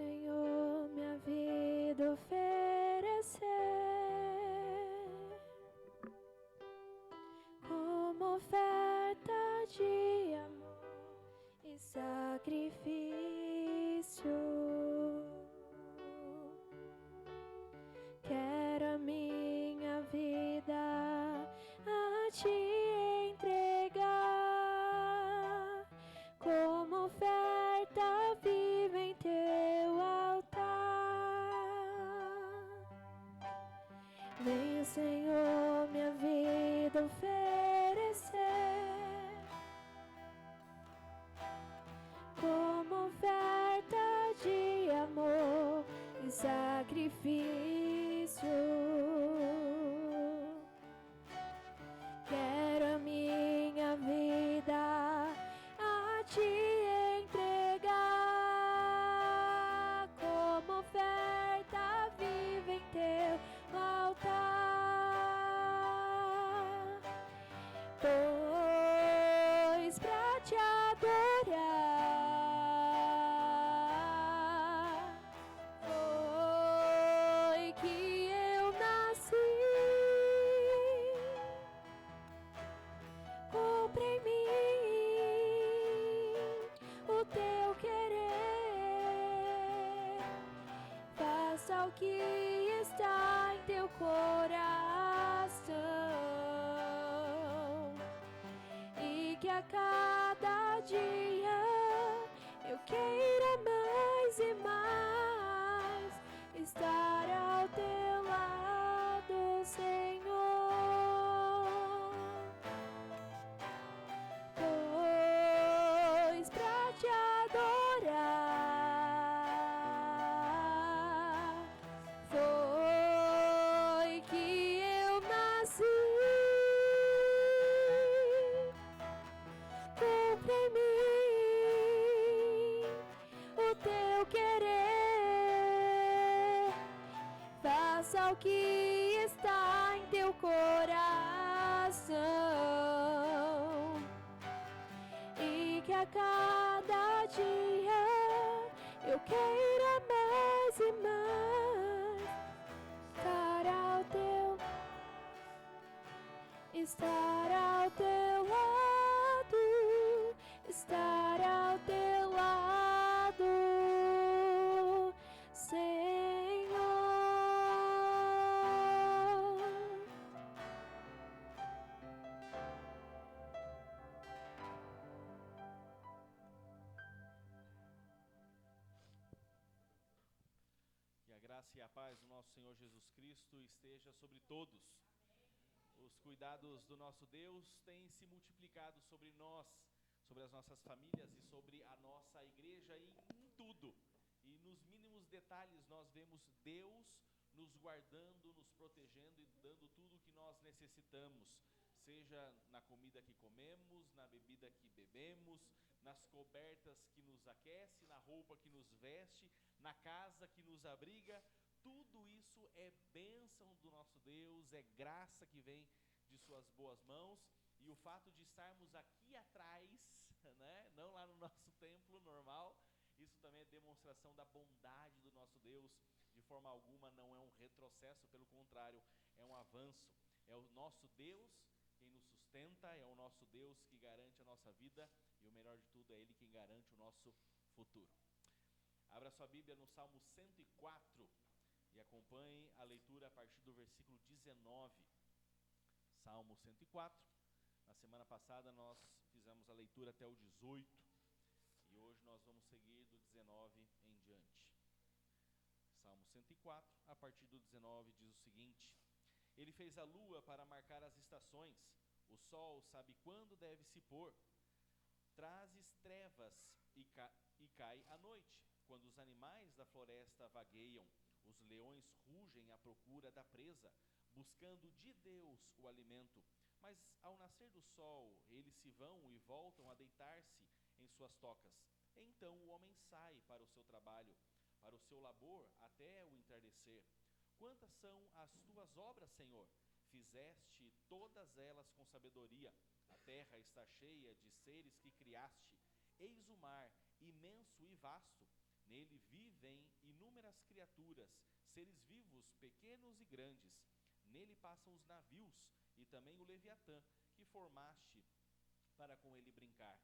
Senhor, minha vida oferecer como oferta de amor e sacrifício. Quero a minha vida a te entregar como oferta viva em teu altar. Venha, Senhor, minha vida oferecer como oferta de amor e sacrifício. Quero a minha vida a te entregar como oferta viva em teu altar, pois pra te adorar foi que eu nasci. Cumpre em mim o teu querer, faça o que está em teu coração, e que a cada dia eu queira mais e mais estar ao teu lado, Senhor. Pois pra te adorar foi que eu nasci. Cumpre em mim o teu querer, faça o que está em teu coração, e que a cada dia eu queira mais e mais estar ao teu lado, estar ao teu lado, Senhor. Que a graça e a paz do nosso Senhor Jesus Cristo esteja sobre todos. Os cuidados do nosso Deus têm se multiplicado sobre nós, sobre as nossas famílias e sobre a nossa igreja e em tudo. E nos mínimos detalhes nós vemos Deus nos guardando, nos protegendo e dando tudo o que nós necessitamos. Seja na comida que comemos, na bebida que bebemos, nas cobertas que nos aquece, na roupa que nos veste, na casa que nos abriga. Tudo isso é bênção do nosso Deus, é graça que vem de suas boas mãos. E o fato de estarmos aqui atrás, né, não lá no nosso templo normal, isso também é demonstração da bondade do nosso Deus. De forma alguma não é um retrocesso, pelo contrário, é um avanço. É o nosso Deus quem nos sustenta, é o nosso Deus que garante a nossa vida, e o melhor de tudo, é Ele quem garante o nosso futuro. Abra sua Bíblia no Salmo 104 e acompanhe a leitura a partir do versículo 19. Salmo 104. Na semana passada nós fizemos a leitura até o 18 e hoje nós vamos seguir do 19 em diante. Salmo 104, a partir do 19, diz o seguinte: Ele fez a lua para marcar as estações, o sol sabe quando deve se pôr. Trazes trevas e cai a noite, quando os animais da floresta vagueiam. Os leões rugem à procura da presa, buscando de Deus o alimento. Mas ao nascer do sol, eles se vão e voltam a deitar-se em suas tocas. Então o homem sai para o seu trabalho, para o seu labor até o entardecer. Quantas são as tuas obras, Senhor? Fizeste todas elas com sabedoria. A terra está cheia de seres que criaste. Eis o mar, imenso e vasto. Nele vivem as criaturas, seres vivos, pequenos e grandes. Nele passam os navios e também o Leviatã, que formaste para com ele brincar.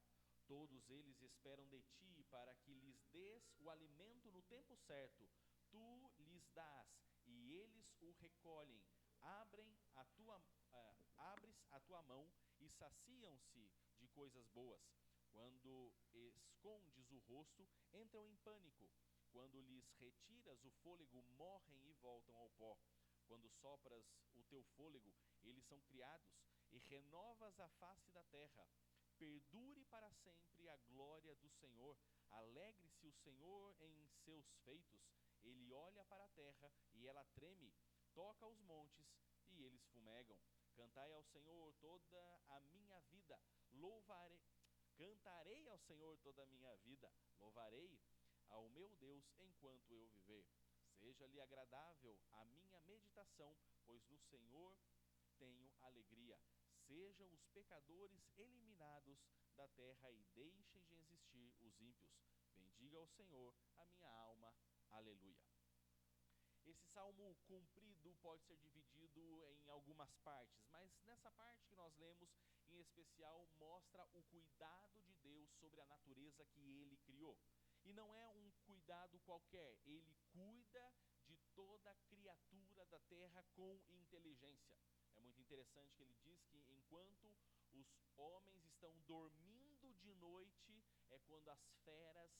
Todos eles esperam de ti para que lhes dês o alimento no tempo certo. Tu lhes dás e eles o recolhem. Abres a tua mão e saciam-se de coisas boas. Quando escondes o rosto, entram em pânico. Quando lhes retiras o fôlego, morrem e voltam ao pó. Quando sopras o teu fôlego, eles são criados, e renovas a face da terra. Perdure para sempre a glória do Senhor. Alegre-se o Senhor em seus feitos. Ele olha para a terra e ela treme. Toca os montes e eles fumegam. Cantai ao Senhor toda a minha vida. Cantarei ao Senhor toda a minha vida. Louvarei ao meu Deus enquanto eu viver. Seja-lhe agradável a minha meditação, pois no Senhor tenho alegria. Sejam os pecadores eliminados da terra e deixem de existir os ímpios. Bendiga ao Senhor a minha alma. Aleluia. Esse salmo comprido pode ser dividido em algumas partes, mas nessa parte que nós lemos, em especial, mostra o cuidado de Deus sobre a natureza que Ele criou. E não é um cuidado qualquer, Ele cuida de toda criatura da terra com inteligência. É muito interessante que ele diz que enquanto os homens estão dormindo de noite, é quando as feras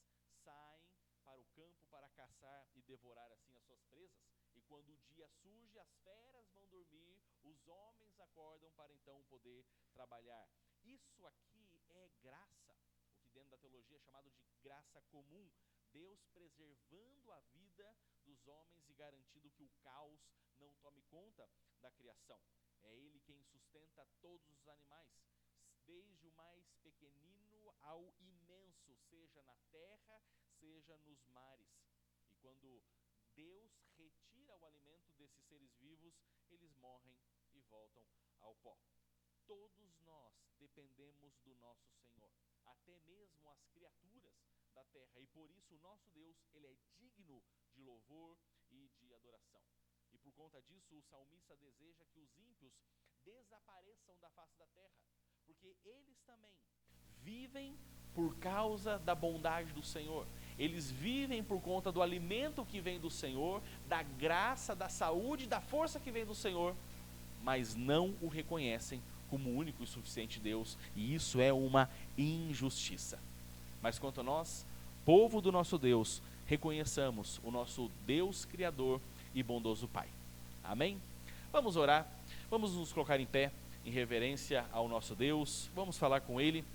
saem para o campo para caçar e devorar assim as suas presas. E quando o dia surge, as feras vão dormir, os homens acordam para então poder trabalhar. Isso aqui é graça, o que dentro da teologia é chamado de graça comum. Deus preservando a vida dos homens e garantindo que o caos não tome conta da criação. É Ele quem sustenta todos os animais, desde o mais pequenino ao imenso, seja na terra, seja nos mares. E quando Deus retira o alimento desses seres vivos, eles morrem e voltam ao pó. Todos nós dependemos do nosso Senhor, até mesmo as criaturas da terra, e por isso o nosso Deus, Ele é digno de louvor e de adoração. E por conta disso, o salmista deseja que os ímpios desapareçam da face da terra, porque eles também vivem por causa da bondade do Senhor. Eles vivem por conta do alimento que vem do Senhor, da graça, da saúde, da força que vem do Senhor, mas não o reconhecem como o único e suficiente Deus, e isso é uma injustiça. Mas quanto a nós, povo do nosso Deus, reconheçamos o nosso Deus Criador e bondoso Pai. Amém? Vamos orar, vamos nos colocar em pé, em reverência ao nosso Deus, vamos falar com Ele,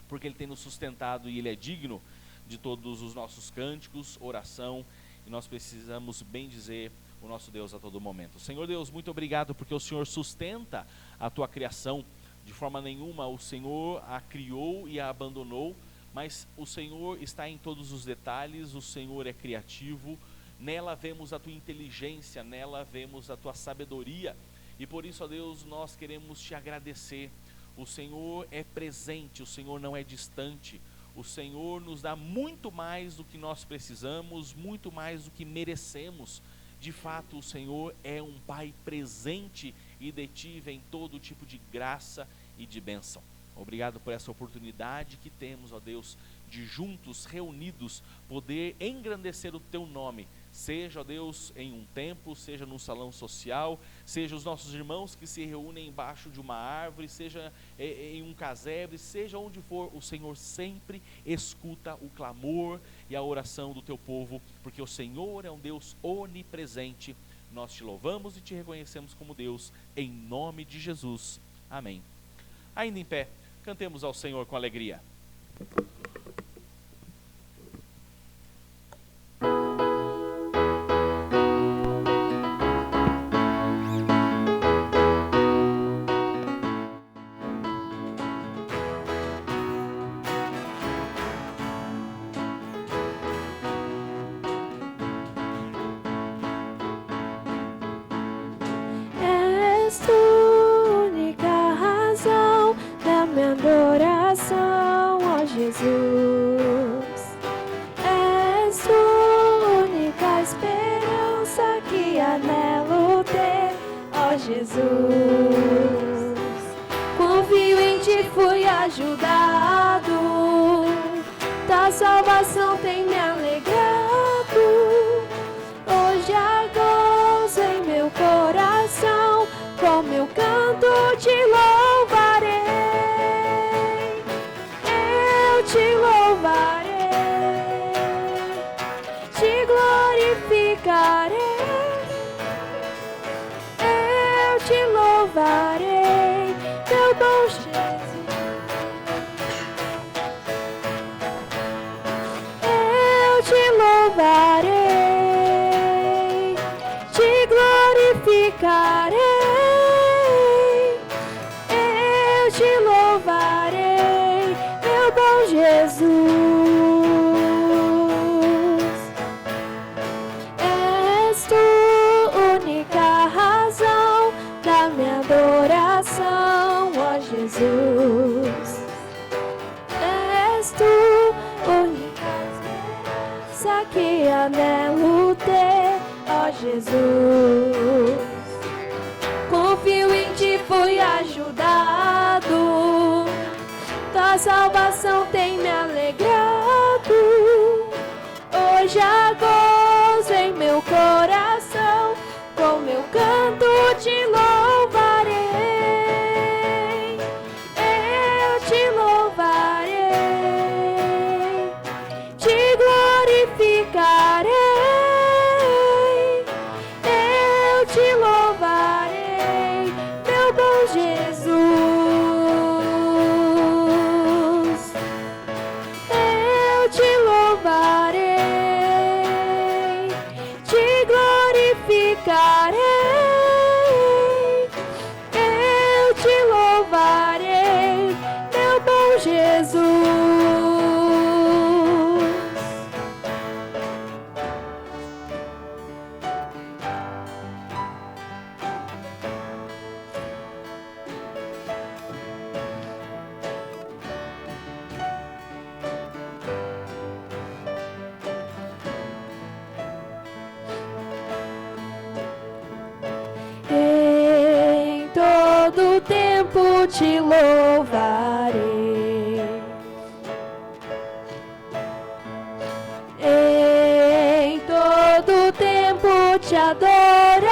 porque Ele tem nos sustentado e Ele é digno de todos os nossos cânticos, oração, e nós precisamos bendizer o nosso Deus a todo momento. Senhor Deus, muito obrigado porque o Senhor sustenta a Tua criação. De forma nenhuma o Senhor a criou e a abandonou, mas o Senhor está em todos os detalhes, o Senhor é criativo, nela vemos a Tua inteligência, nela vemos a Tua sabedoria, e por isso, ó Deus, nós queremos Te agradecer. O Senhor é presente, o Senhor não é distante, o Senhor nos dá muito mais do que nós precisamos, muito mais do que merecemos. De fato, o Senhor é um Pai presente e de Ti vem todo tipo de graça e de bênção. Obrigado por essa oportunidade que temos, ó Deus, de juntos, reunidos, poder engrandecer o Teu nome, seja, ó Deus, em um templo, seja num salão social, seja os nossos irmãos que se reúnem embaixo de uma árvore, seja em um casebre, seja onde for, o Senhor sempre escuta o clamor e a oração do Teu povo, porque o Senhor é um Deus onipresente. Nós Te louvamos e Te reconhecemos como Deus, em nome de Jesus. Amém. Ainda em pé, cantemos ao Senhor com alegria. És tu única razão da minha adoração, ó Jesus. Jesus. Confio em ti, fui ajudado. Tua salvação tem me alegrado. Hoje há gozo em meu coração, com meu canto te louvarei. Eu te louvarei, te glorificarei. Eu te louvarei, meu bom Jesus. Eu te louvarei, te glorificarei. Eu te louvarei, meu bom Jesus. És tu única razão da minha adoração, ó Jesus. És tu única esperança que anelo ter, ó Jesus. Confio em ti, fui ajudado. Tua salvação tem me alegrado. Hoje há gozo em meu coração, com meu canto te louvarei. Eu te louvarei, te glorificarei. Eu te louvarei, meu bom Jesus. Eu te louvarei, te glorificarei. Eu te louvarei, meu bom Jesus. Em todo tempo te louvarei. Em todo tempo te adorarei.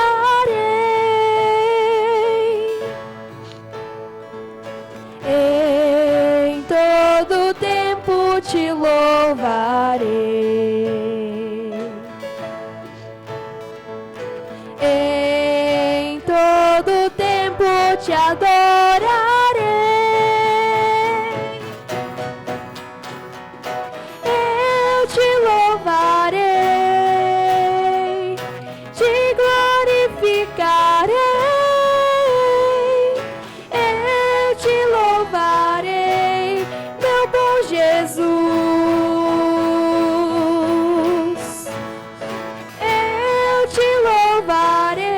Em todo tempo te louvarei. Em todo tempo te adorarei. Eu te louvarei, te glorificarei. Eu te louvarei, meu bom Jesus. Eu te louvarei,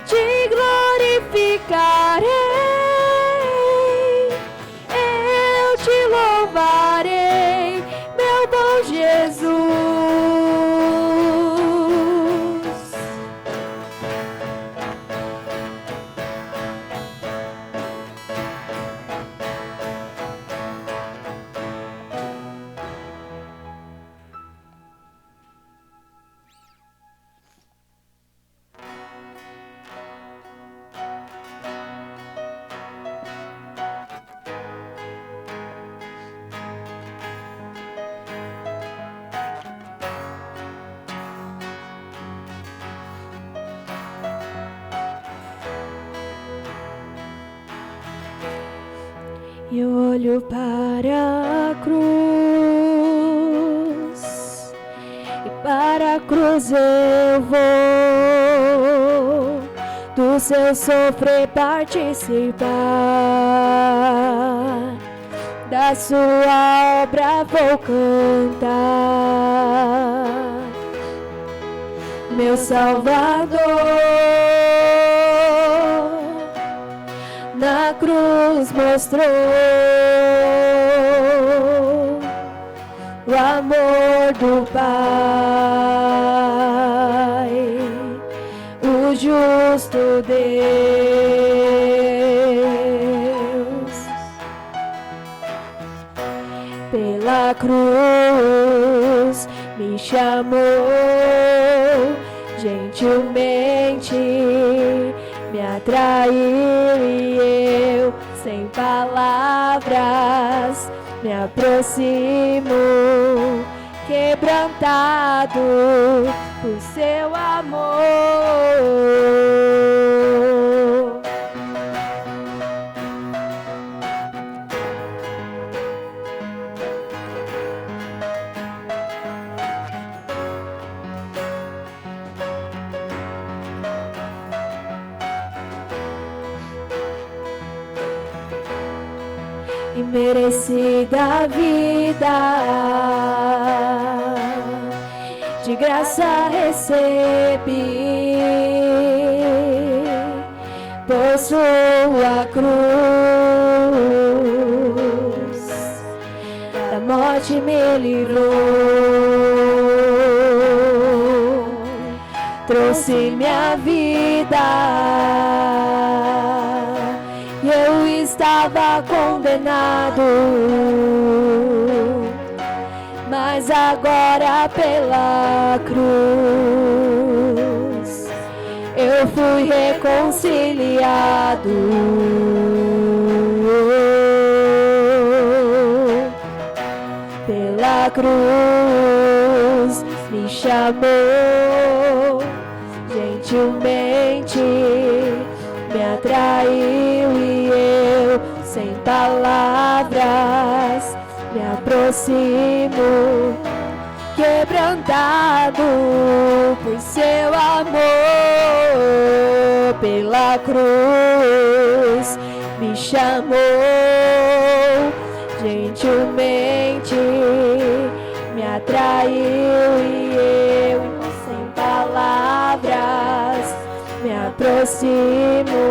te glorificarei. Eu te louvarei, meu bom Jesus. Eu olho para a cruz, e para a cruz eu vou do seu sofrer participar, da sua obra vou cantar. Meu Salvador na cruz mostrou o amor do Pai, o justo justo Deus. Pela cruz me chamou, gentilmente me atraiu e eu, sem palavras, me aproximo, quebrantado por seu amor. Imerecida vida, de graça recebi, por sua cruz, da morte me livrou, trouxe minha vida. Eu estava condenado, mas agora pela cruz eu fui reconciliado. Pela cruz me chamou, gentilmente me atraiu e eu, sem palavras, me aproximo, quebrantado por seu amor. Pela cruz me chamou, gentilmente me atraiu e eu, sem palavras, me aproximo,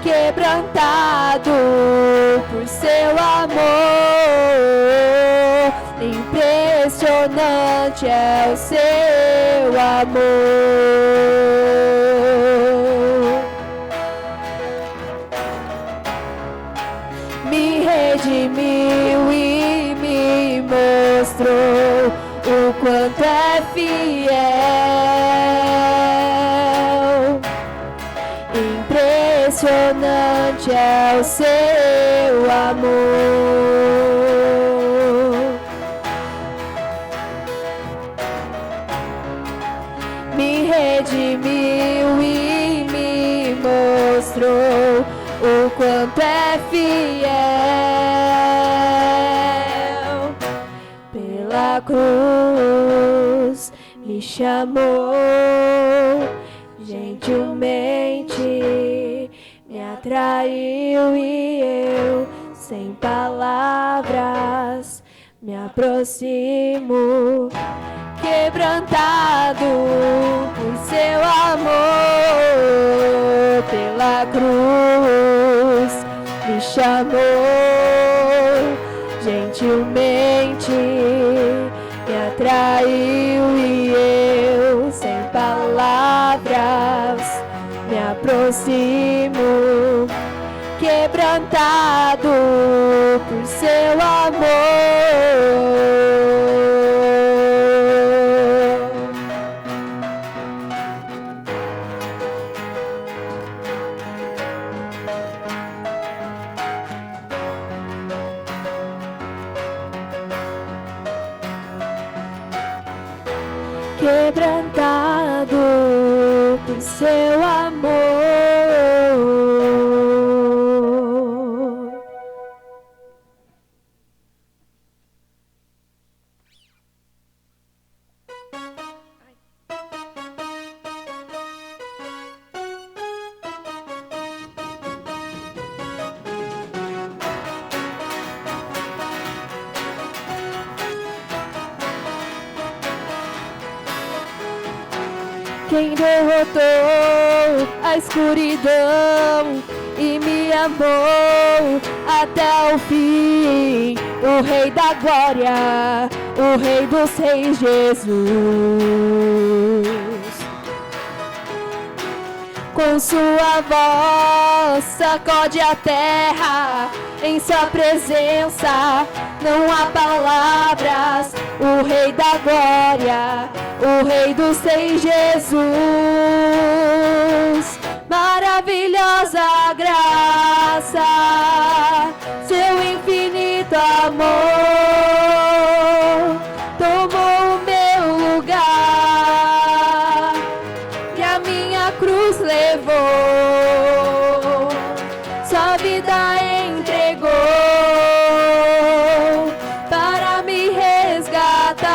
quebrantado por seu amor. Impressionante é o seu amor. Me redimiu e me mostrou o quanto é fiel. Impressionante é o seu amor. Me redimiu e me mostrou o quanto é fiel. Pela cruz me chamou, gentilmente me atraiu e eu, sem palavras, me aproximo, quebrantado por seu amor. Pela cruz me chamou, gentilmente me atraiu e eu, sem palavras, me aproximo, quebrantado por seu amor. Quebrantado por seu amor. Quem derrotou a escuridão e me amou até o fim, o Rei da Glória, o Rei dos Reis, Jesus. Com sua voz sacode a terra, em sua presença não há palavras. O Rei da Glória, o Rei dos Reis, Jesus. Maravilhosa graça, seu infinito amor tomou o meu lugar e a minha cruz levou, sua vida entregou para me resgatar.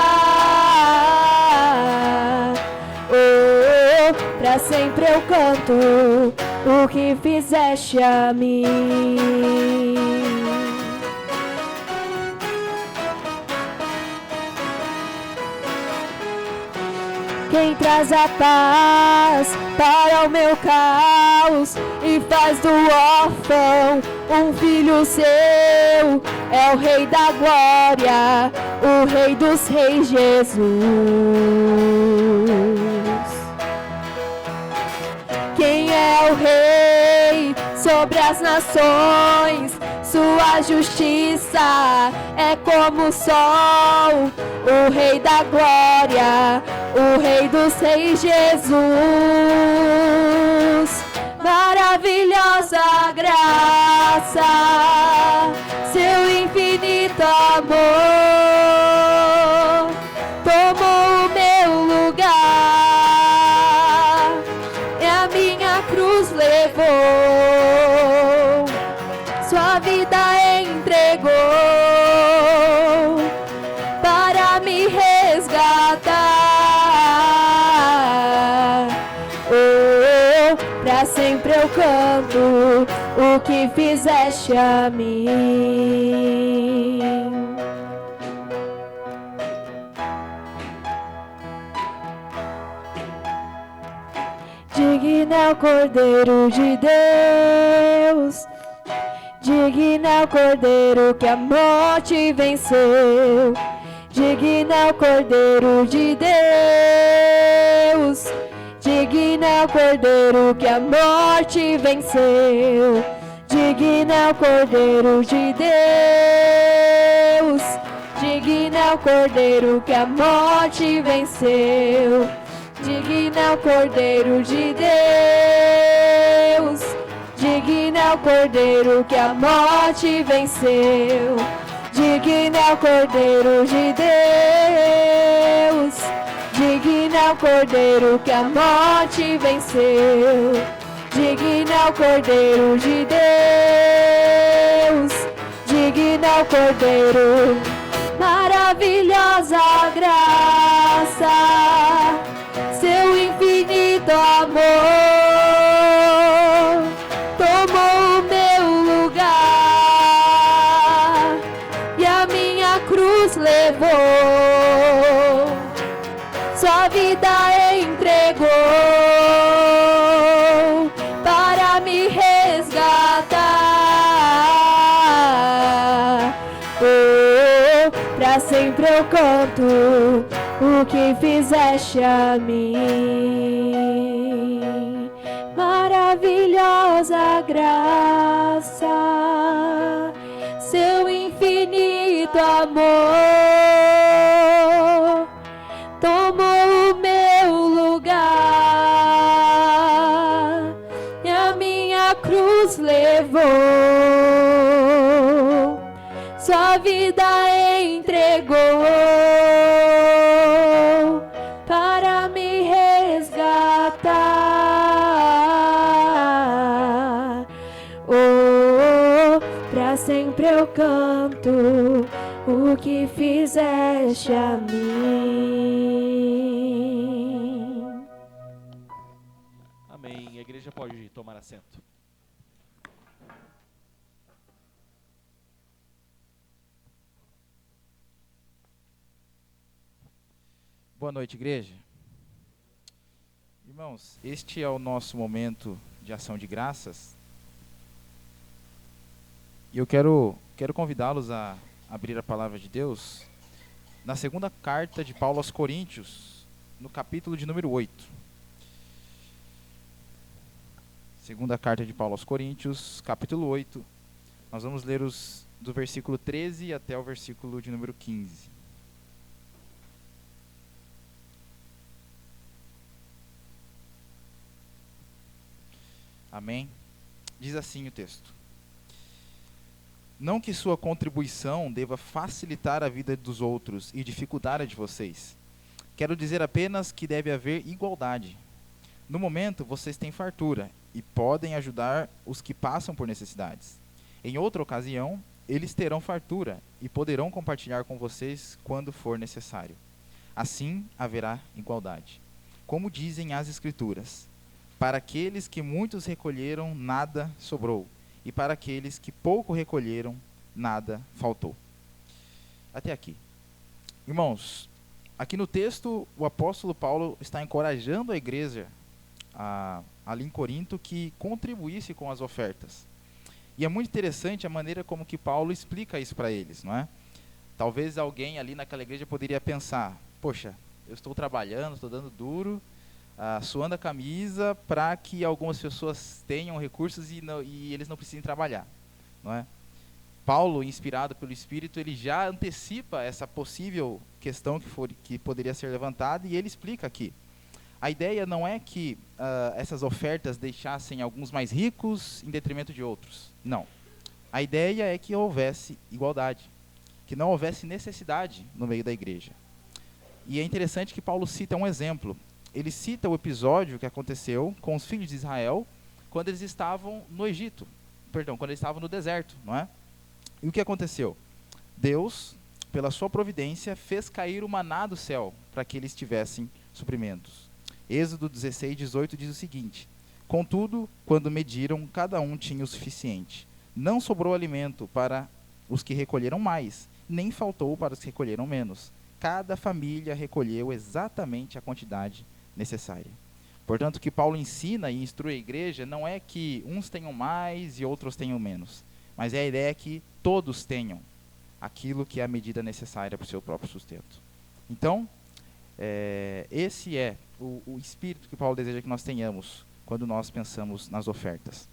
Oh, pra sempre eu canto o que fizeste a mim. Quem traz a paz para o meu caos e faz do órfão um filho seu, é o Rei da Glória, o Rei dos Reis, Jesus. Quem é o Rei sobre as nações? Sua justiça é como o sol, o Rei da Glória, o Rei dos Reis, Jesus. Maravilhosa graça, seu infinito amor tomou o meu lugar e a minha cruz levou, sua vida entregou para me resgatar. Oh, pra sempre eu canto o que fizeste a mim. Digno é o Cordeiro de Deus, digno é o Cordeiro que a morte venceu. Digno é o Cordeiro de Deus, digno é o Cordeiro que a morte venceu. Digno é o Cordeiro de Deus, digno é o Cordeiro que a morte venceu. Digno é o Cordeiro de Deus, digno é o Cordeiro que a morte venceu. Digno é o Cordeiro de Deus, digno é o Cordeiro que a morte venceu. Digno é o Cordeiro de Deus, digno é o Cordeiro. Maravilhosa graça, seu infinito amor tomou o meu lugar e a minha cruz levou, sua vida entregou para me resgatar. Oh, pra sempre eu canto o que fizeste a mim. Maravilhosa graça, seu infinito amor tomou o meu lugar e a minha cruz levou, sua vida entregou para me resgatar. Oh, pra sempre eu canto o que fizeste a mim. Amém. A igreja pode tomar assento. Boa noite, igreja. Irmãos, este é o nosso momento de ação de graças. E eu quero convidá-los a abrir a palavra de Deus na segunda carta de Paulo aos Coríntios, no capítulo de número 8. Segunda carta de Paulo aos Coríntios, capítulo 8. Nós vamos ler do versículo 13 até o versículo de número 15. Amém? Diz assim o texto: não que sua contribuição deva facilitar a vida dos outros e dificultar a de vocês. Quero dizer apenas que deve haver igualdade. No momento, vocês têm fartura e podem ajudar os que passam por necessidades. Em outra ocasião, eles terão fartura e poderão compartilhar com vocês quando for necessário. Assim haverá igualdade. Como dizem as Escrituras: para aqueles que muitos recolheram, nada sobrou, e para aqueles que pouco recolheram, nada faltou. Até aqui. Irmãos, aqui no texto, o apóstolo Paulo está encorajando a igreja ali em Corinto que contribuísse com as ofertas. E é muito interessante a maneira como que Paulo explica isso para eles, não é? Talvez alguém ali naquela igreja poderia pensar: poxa, eu estou trabalhando, estou dando duro, suando a camisa para que algumas pessoas tenham recursos e eles não precisem trabalhar, não é? Paulo, inspirado pelo Espírito, ele já antecipa essa possível questão que poderia ser levantada, e ele explica aqui. A ideia não é que essas ofertas deixassem alguns mais ricos em detrimento de outros. Não. A ideia é que houvesse igualdade, que não houvesse necessidade no meio da igreja. E é interessante que Paulo cita um exemplo. Ele cita o episódio que aconteceu com os filhos de Israel quando eles estavam no Egito. Perdão, quando eles estavam no deserto, não é? E o que aconteceu? Deus, pela sua providência, fez cair o maná do céu para que eles tivessem suprimentos. Êxodo 16:18 diz o seguinte: contudo, quando mediram, cada um tinha o suficiente. Não sobrou alimento para os que recolheram mais, nem faltou para os que recolheram menos. Cada família recolheu exatamente a quantidade necessária. Portanto, o que Paulo ensina e instrui a igreja não é que uns tenham mais e outros tenham menos, mas é a ideia que todos tenham aquilo que é a medida necessária para o seu próprio sustento. Então, esse é o espírito que Paulo deseja que nós tenhamos quando nós pensamos nas ofertas.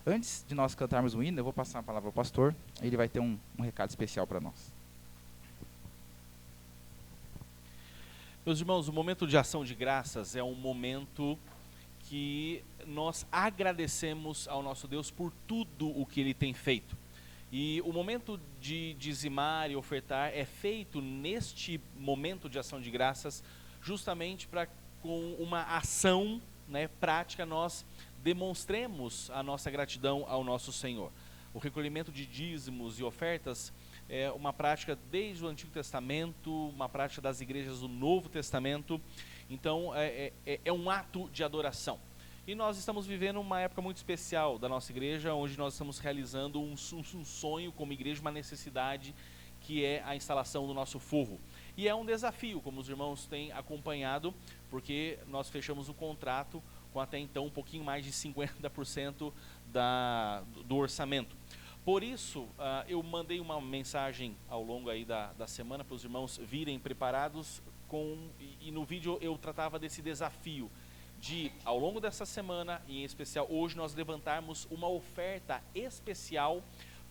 Antes de nós cantarmos o hino, eu vou passar a palavra ao pastor, ele vai ter um recado especial para nós. Meus irmãos, o momento de ação de graças é um momento que nós agradecemos ao nosso Deus por tudo o que Ele tem feito. E o momento de dizimar e ofertar é feito neste momento de ação de graças, justamente para, com uma ação, né, prática, nós demonstremos a nossa gratidão ao nosso Senhor. O recolhimento de dízimos e ofertas é uma prática desde o Antigo Testamento, uma prática das igrejas do Novo Testamento. Então é um ato de adoração. E nós estamos vivendo uma época muito especial da nossa igreja, onde nós estamos realizando um sonho como igreja, uma necessidade, que é a instalação do nosso forro. E é um desafio, como os irmãos têm acompanhado, porque nós fechamos o contrato com até então um pouquinho mais de 50% do orçamento. Por isso, eu mandei uma mensagem ao longo aí da semana para os irmãos virem preparados, e no vídeo eu tratava desse desafio de, ao longo dessa semana, e em especial hoje, nós levantarmos uma oferta especial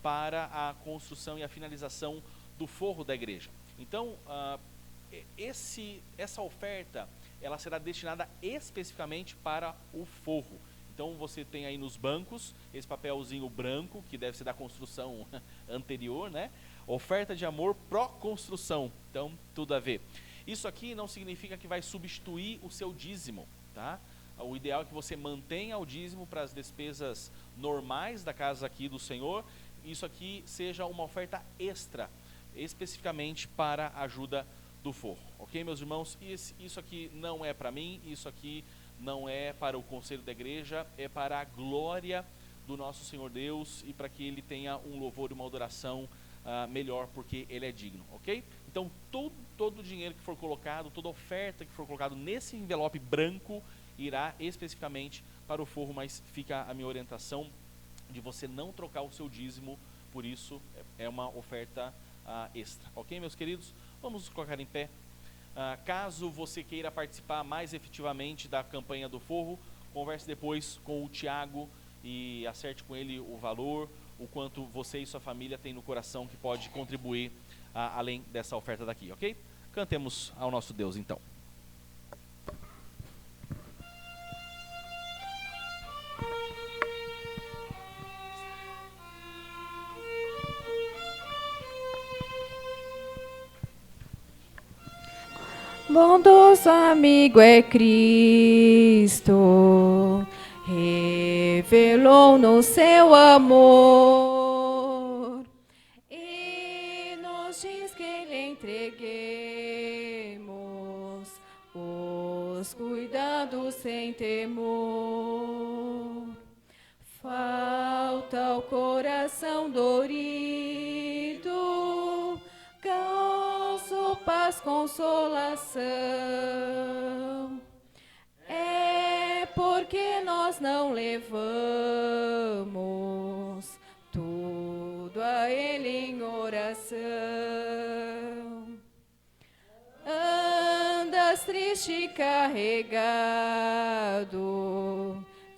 para a construção e a finalização do forro da igreja. Então, essa oferta, ela será destinada especificamente para o forro. Então você tem aí nos bancos esse papelzinho branco, que deve ser da construção anterior, né? Oferta de amor pró-construção. Então, tudo a ver. Isso aqui não significa que vai substituir o seu dízimo, tá? O ideal é que você mantenha o dízimo para as despesas normais da casa aqui do Senhor. Isso aqui seja uma oferta extra, especificamente para a ajuda do forro. Ok, meus irmãos? Isso aqui não é para mim, isso aqui não é para o conselho da igreja, é para a glória do nosso Senhor Deus e para que Ele tenha um louvor e uma adoração melhor, porque Ele é digno, ok? Então, todo o dinheiro que for colocado, toda oferta que for colocado nesse envelope branco, irá especificamente para o forro, mas fica a minha orientação de você não trocar o seu dízimo, por isso é uma oferta extra, ok, meus queridos? Vamos nos colocar em pé. Caso você queira participar mais efetivamente da campanha do forro, converse depois com o Tiago e acerte com ele o valor, o quanto você e sua família têm no coração que pode contribuir além dessa oferta daqui, ok? Cantemos ao nosso Deus então. Bondoso amigo é Cristo, revelou no seu amor e nos diz que lhe entreguemos os cuidados sem temor. Falta o coração dorido, gozo, paz, consolação. É porque nós não levamos tudo a Ele em oração. Andas triste e carregado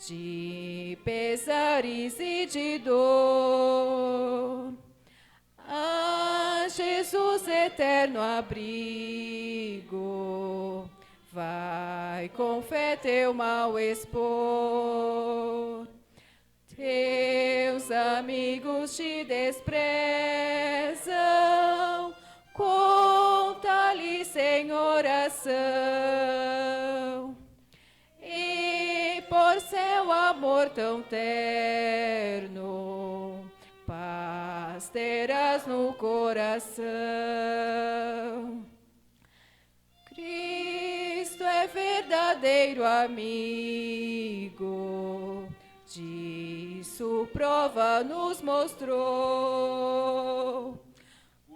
de pesares e de dor. Jesus, eterno abrigo, vai com fé teu mal expor. Teus amigos te desprezam, conta-lhes em oração. E por seu amor tão terno, paz terás no coração. Cristo é verdadeiro amigo, disso prova nos mostrou.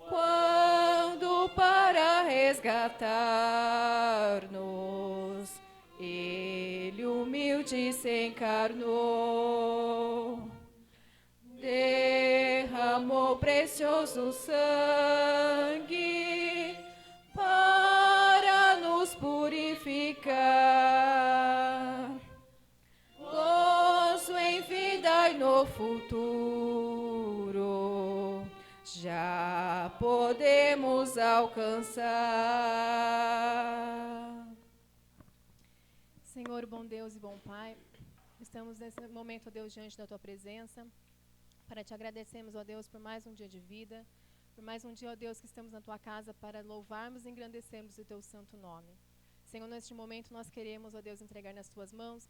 Quando para resgatar-nos, Ele humilde se encarnou. Derramou precioso sangue para nos purificar. Gozo em vida e no futuro já podemos alcançar. Senhor, bom Deus e bom Pai, estamos nesse momento, ó Deus, diante da Tua presença, para Te agradecermos, ó Deus, por mais um dia de vida, por mais um dia, ó Deus, que estamos na Tua casa para louvarmos e engrandecermos o Teu santo nome. Senhor, neste momento nós queremos, ó Deus, entregar nas Tuas mãos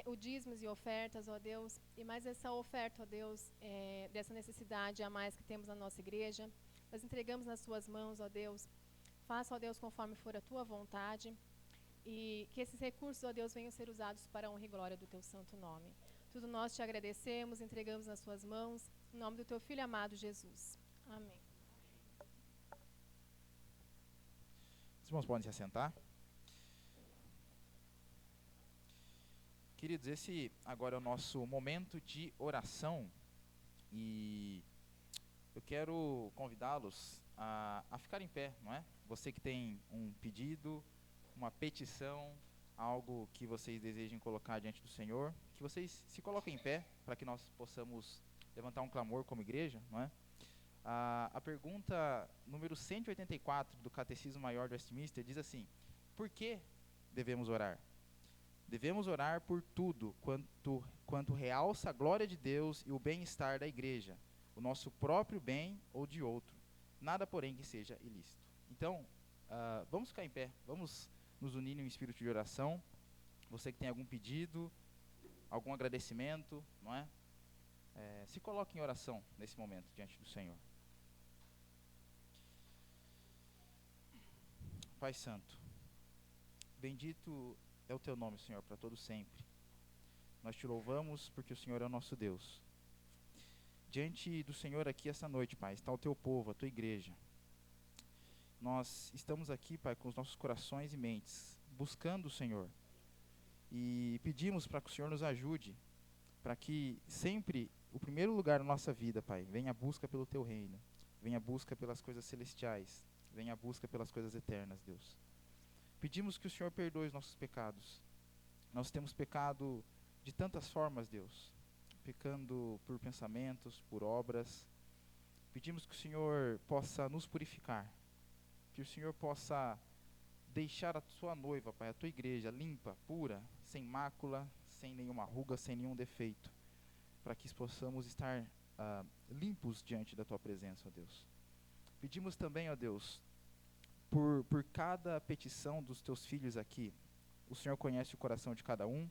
o dízimos e ofertas, ó Deus, e mais essa oferta, ó Deus, dessa necessidade a mais que temos na nossa igreja, nós entregamos nas Tuas mãos, ó Deus. Faça, ó Deus, conforme for a Tua vontade, e que esses recursos, ó Deus, venham ser usados para a honra e glória do Teu santo nome. Tudo nós Te agradecemos, entregamos nas Suas mãos, em nome do Teu Filho amado Jesus. Amém. Os irmãos podem se assentar. Queridos, esse agora é o nosso momento de oração e eu quero convidá-los a ficar em pé, não é? Você que tem um pedido, uma petição, algo que vocês desejem colocar diante do Senhor, que vocês se coloquem em pé para que nós possamos levantar um clamor como igreja, não é? A pergunta número 184 do Catecismo Maior de Westminster diz assim: por que devemos orar? Devemos orar por tudo quanto realça a glória de Deus e o bem-estar da igreja, o nosso próprio bem ou de outro, nada porém que seja ilícito. Então, vamos ficar em pé, vamos nos unir em um espírito de oração. Você que tem algum pedido, algum agradecimento, não é? Se coloque em oração nesse momento diante do Senhor. Pai Santo, bendito é o Teu nome, Senhor, para todo sempre. Nós Te louvamos porque o Senhor é o nosso Deus. Diante do Senhor aqui essa noite, Pai, está o Teu povo, a Tua igreja. Nós estamos aqui, Pai, com os nossos corações e mentes, buscando o Senhor. E pedimos para que o Senhor nos ajude, para que sempre o primeiro lugar na nossa vida, Pai, venha a busca pelo Teu reino, venha a busca pelas coisas celestiais, venha a busca pelas coisas eternas, Deus. Pedimos que o Senhor perdoe os nossos pecados. Nós temos pecado de tantas formas, Deus. pecando por pensamentos, por obras. Pedimos que o Senhor possa nos purificar, que o Senhor possa deixar a sua noiva, Pai, a tua igreja limpa, pura, sem mácula, sem nenhuma ruga, sem nenhum defeito, para que possamos estar limpos diante da tua presença, ó Deus. Pedimos também, ó Deus, por cada petição dos teus filhos aqui. O Senhor conhece o coração de cada um,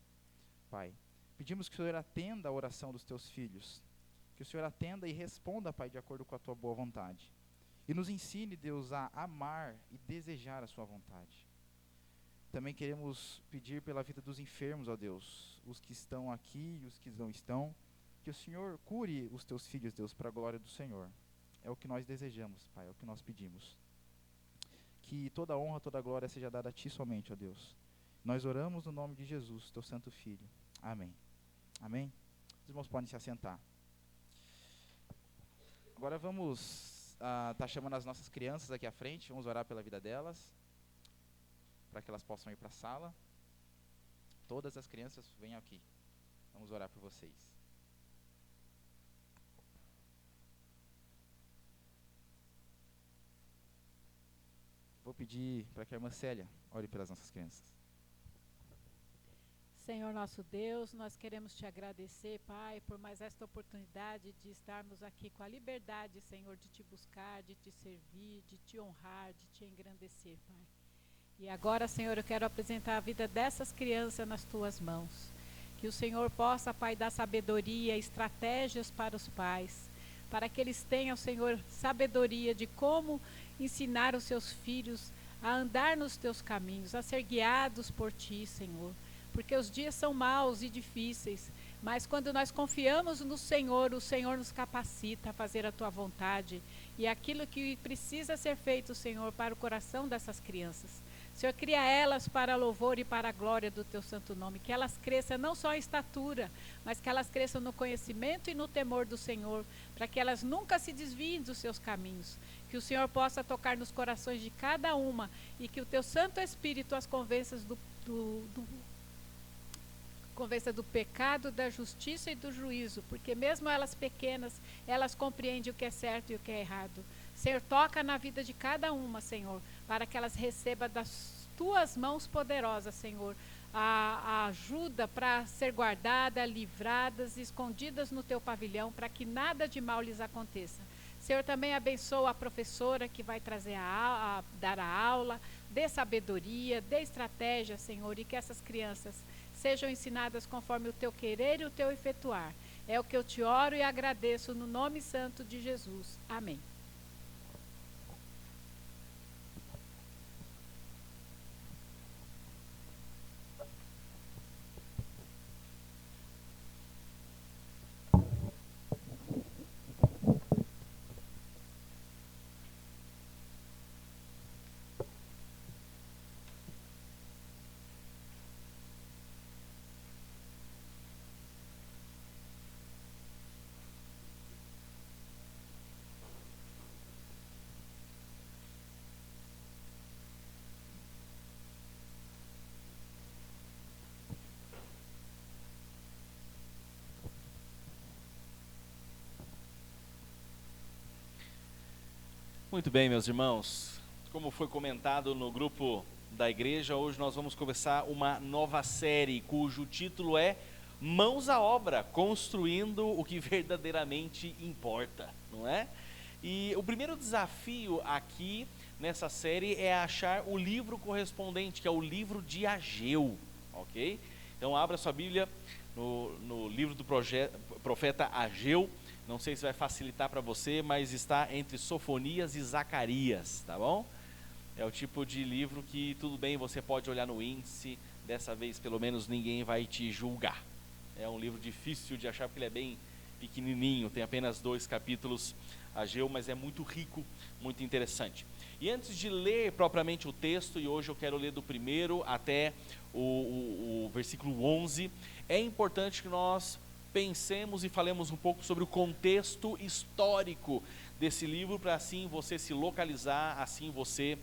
Pai. Pedimos que o Senhor atenda a oração dos teus filhos, que o Senhor atenda e responda, Pai, de acordo com a tua boa vontade. E nos ensine, Deus, a amar e desejar a sua vontade. Também queremos pedir pela vida dos enfermos, ó Deus, os que estão aqui e os que não estão, que o Senhor cure os teus filhos, Deus, para a glória do Senhor. É o que nós desejamos, Pai, é o que nós pedimos. Que toda honra, toda glória seja dada a Ti somente, ó Deus. Nós oramos no nome de Jesus, Teu Santo Filho. Amém. Amém? Os irmãos podem se assentar. Agora vamos estar chamando as nossas crianças aqui à frente, vamos orar pela vida delas, para que elas possam ir para a sala. Todas as crianças venham aqui, vamos orar por vocês. Vou pedir para que a irmã Célia ore pelas nossas crianças. Senhor nosso Deus, nós queremos te agradecer, Pai, por mais esta oportunidade de estarmos aqui com a liberdade, Senhor, de te buscar, de te servir, de te honrar, de te engrandecer, Pai. E agora, Senhor, eu quero apresentar a vida dessas crianças nas tuas mãos. Que o Senhor possa, Pai, dar sabedoria, estratégias para os pais, para que eles tenham, Senhor, sabedoria de como ensinar os seus filhos a andar nos teus caminhos, a ser guiados por ti, Senhor. Porque os dias são maus e difíceis, mas quando nós confiamos no Senhor, o Senhor nos capacita a fazer a tua vontade e aquilo que precisa ser feito, Senhor, para o coração dessas crianças. Senhor, cria elas para louvor e para a glória do teu santo nome, que elas cresçam não só em estatura, mas que elas cresçam no conhecimento e no temor do Senhor, para que elas nunca se desviem dos seus caminhos, que o Senhor possa tocar nos corações de cada uma e que o teu Santo Espírito as convença do pecado, da justiça e do juízo, porque mesmo elas pequenas, elas compreendem o que é certo e o que é errado. Senhor, toca na vida de cada uma, Senhor, para que elas recebam das tuas mãos poderosas, Senhor, a ajuda para ser guardadas, livradas, escondidas no teu pavilhão, para que nada de mal lhes aconteça. Senhor, também abençoa a professora que vai trazer dar a aula, dê sabedoria, dê estratégia, Senhor, e que essas crianças sejam ensinadas conforme o teu querer e o teu efetuar. É o que eu te oro e agradeço no nome santo de Jesus. Amém. Muito bem, meus irmãos, como foi comentado no grupo da igreja, hoje nós vamos começar uma nova série, cujo título é Mãos à Obra, construindo o que verdadeiramente importa, não é? E o primeiro desafio aqui nessa série é achar o livro correspondente, que é o livro de Ageu, ok? Então abra sua Bíblia no livro do profeta Ageu. Não sei se vai facilitar para você, mas está entre Sofonias e Zacarias, tá bom? É o tipo de livro que tudo bem, você pode olhar no índice, dessa vez pelo menos ninguém vai te julgar. É um livro difícil de achar porque ele é bem pequenininho, tem apenas 2 capítulos, Ageu, mas é muito rico, muito interessante. E antes de ler propriamente o texto, e hoje eu quero ler do 1 até o versículo 11, é importante que nós pensemos e falemos um pouco sobre o contexto histórico desse livro, para assim você se localizar, assim você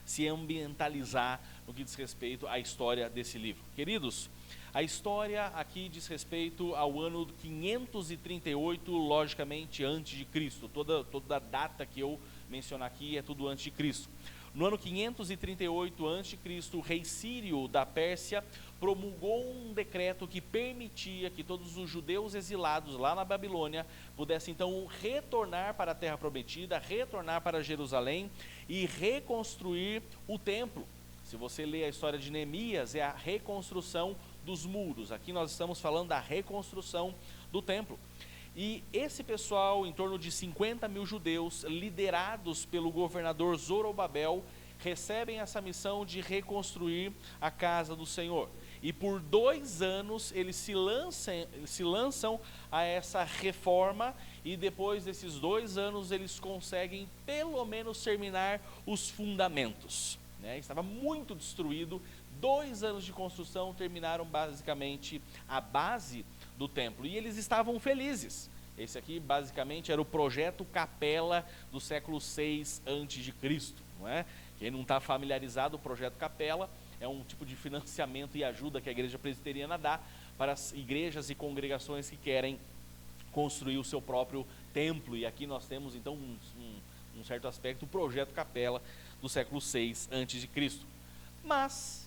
se ambientalizar no que diz respeito à história desse livro. Queridos, a história aqui diz respeito ao ano 538, logicamente antes de Cristo. Toda a data que eu mencionar aqui é tudo antes de Cristo. No ano 538 a.C., o rei Sírio da Pérsia promulgou um decreto que permitia que todos os judeus exilados lá na Babilônia pudessem então retornar para a Terra Prometida, retornar para Jerusalém e reconstruir o templo. Se você ler a história de Neemias, é a reconstrução dos muros. Aqui nós estamos falando da reconstrução do templo. E esse pessoal, em torno de 50 mil judeus, liderados pelo governador Zorobabel, recebem essa missão de reconstruir a casa do Senhor. E por 2 anos eles se lançam a essa reforma, e depois desses 2 anos eles conseguem pelo menos terminar os fundamentos, né? Estava muito destruído. 2 anos de construção terminaram basicamente a base do templo, e eles estavam felizes. Esse aqui basicamente era o projeto Capela do século 6 a.C., não é? Quem não está familiarizado, o projeto Capela é um tipo de financiamento e ajuda que a igreja presbiteriana dá para as igrejas e congregações que querem construir o seu próprio templo. E aqui nós temos então um certo aspecto, o projeto Capela do século 6 a.C. Mas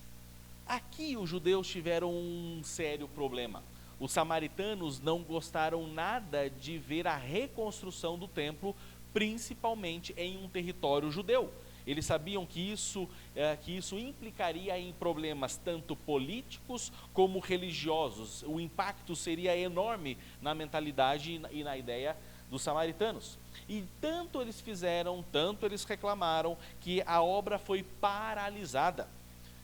aqui os judeus tiveram um sério problema. Os samaritanos não gostaram nada de ver a reconstrução do templo, principalmente em um território judeu. Eles sabiam que isso implicaria em problemas tanto políticos como religiosos. O impacto seria enorme na mentalidade e na ideia dos samaritanos. E tanto eles fizeram, tanto eles reclamaram, que a obra foi paralisada.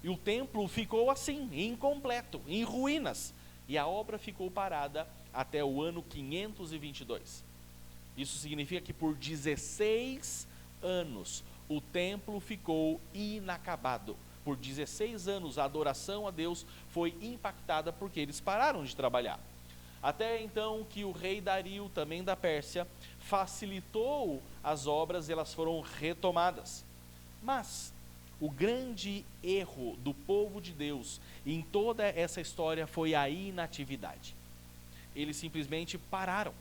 E o templo ficou assim, incompleto, em ruínas. E a obra ficou parada até o ano 522. Isso significa que por 16 anos o templo ficou inacabado. Por 16 anos a adoração a Deus foi impactada porque eles pararam de trabalhar. Até então que o rei Dario, também da Pérsia, facilitou as obras e elas foram retomadas. Mas o grande erro do povo de Deus em toda essa história foi a inatividade. Eles simplesmente pararam.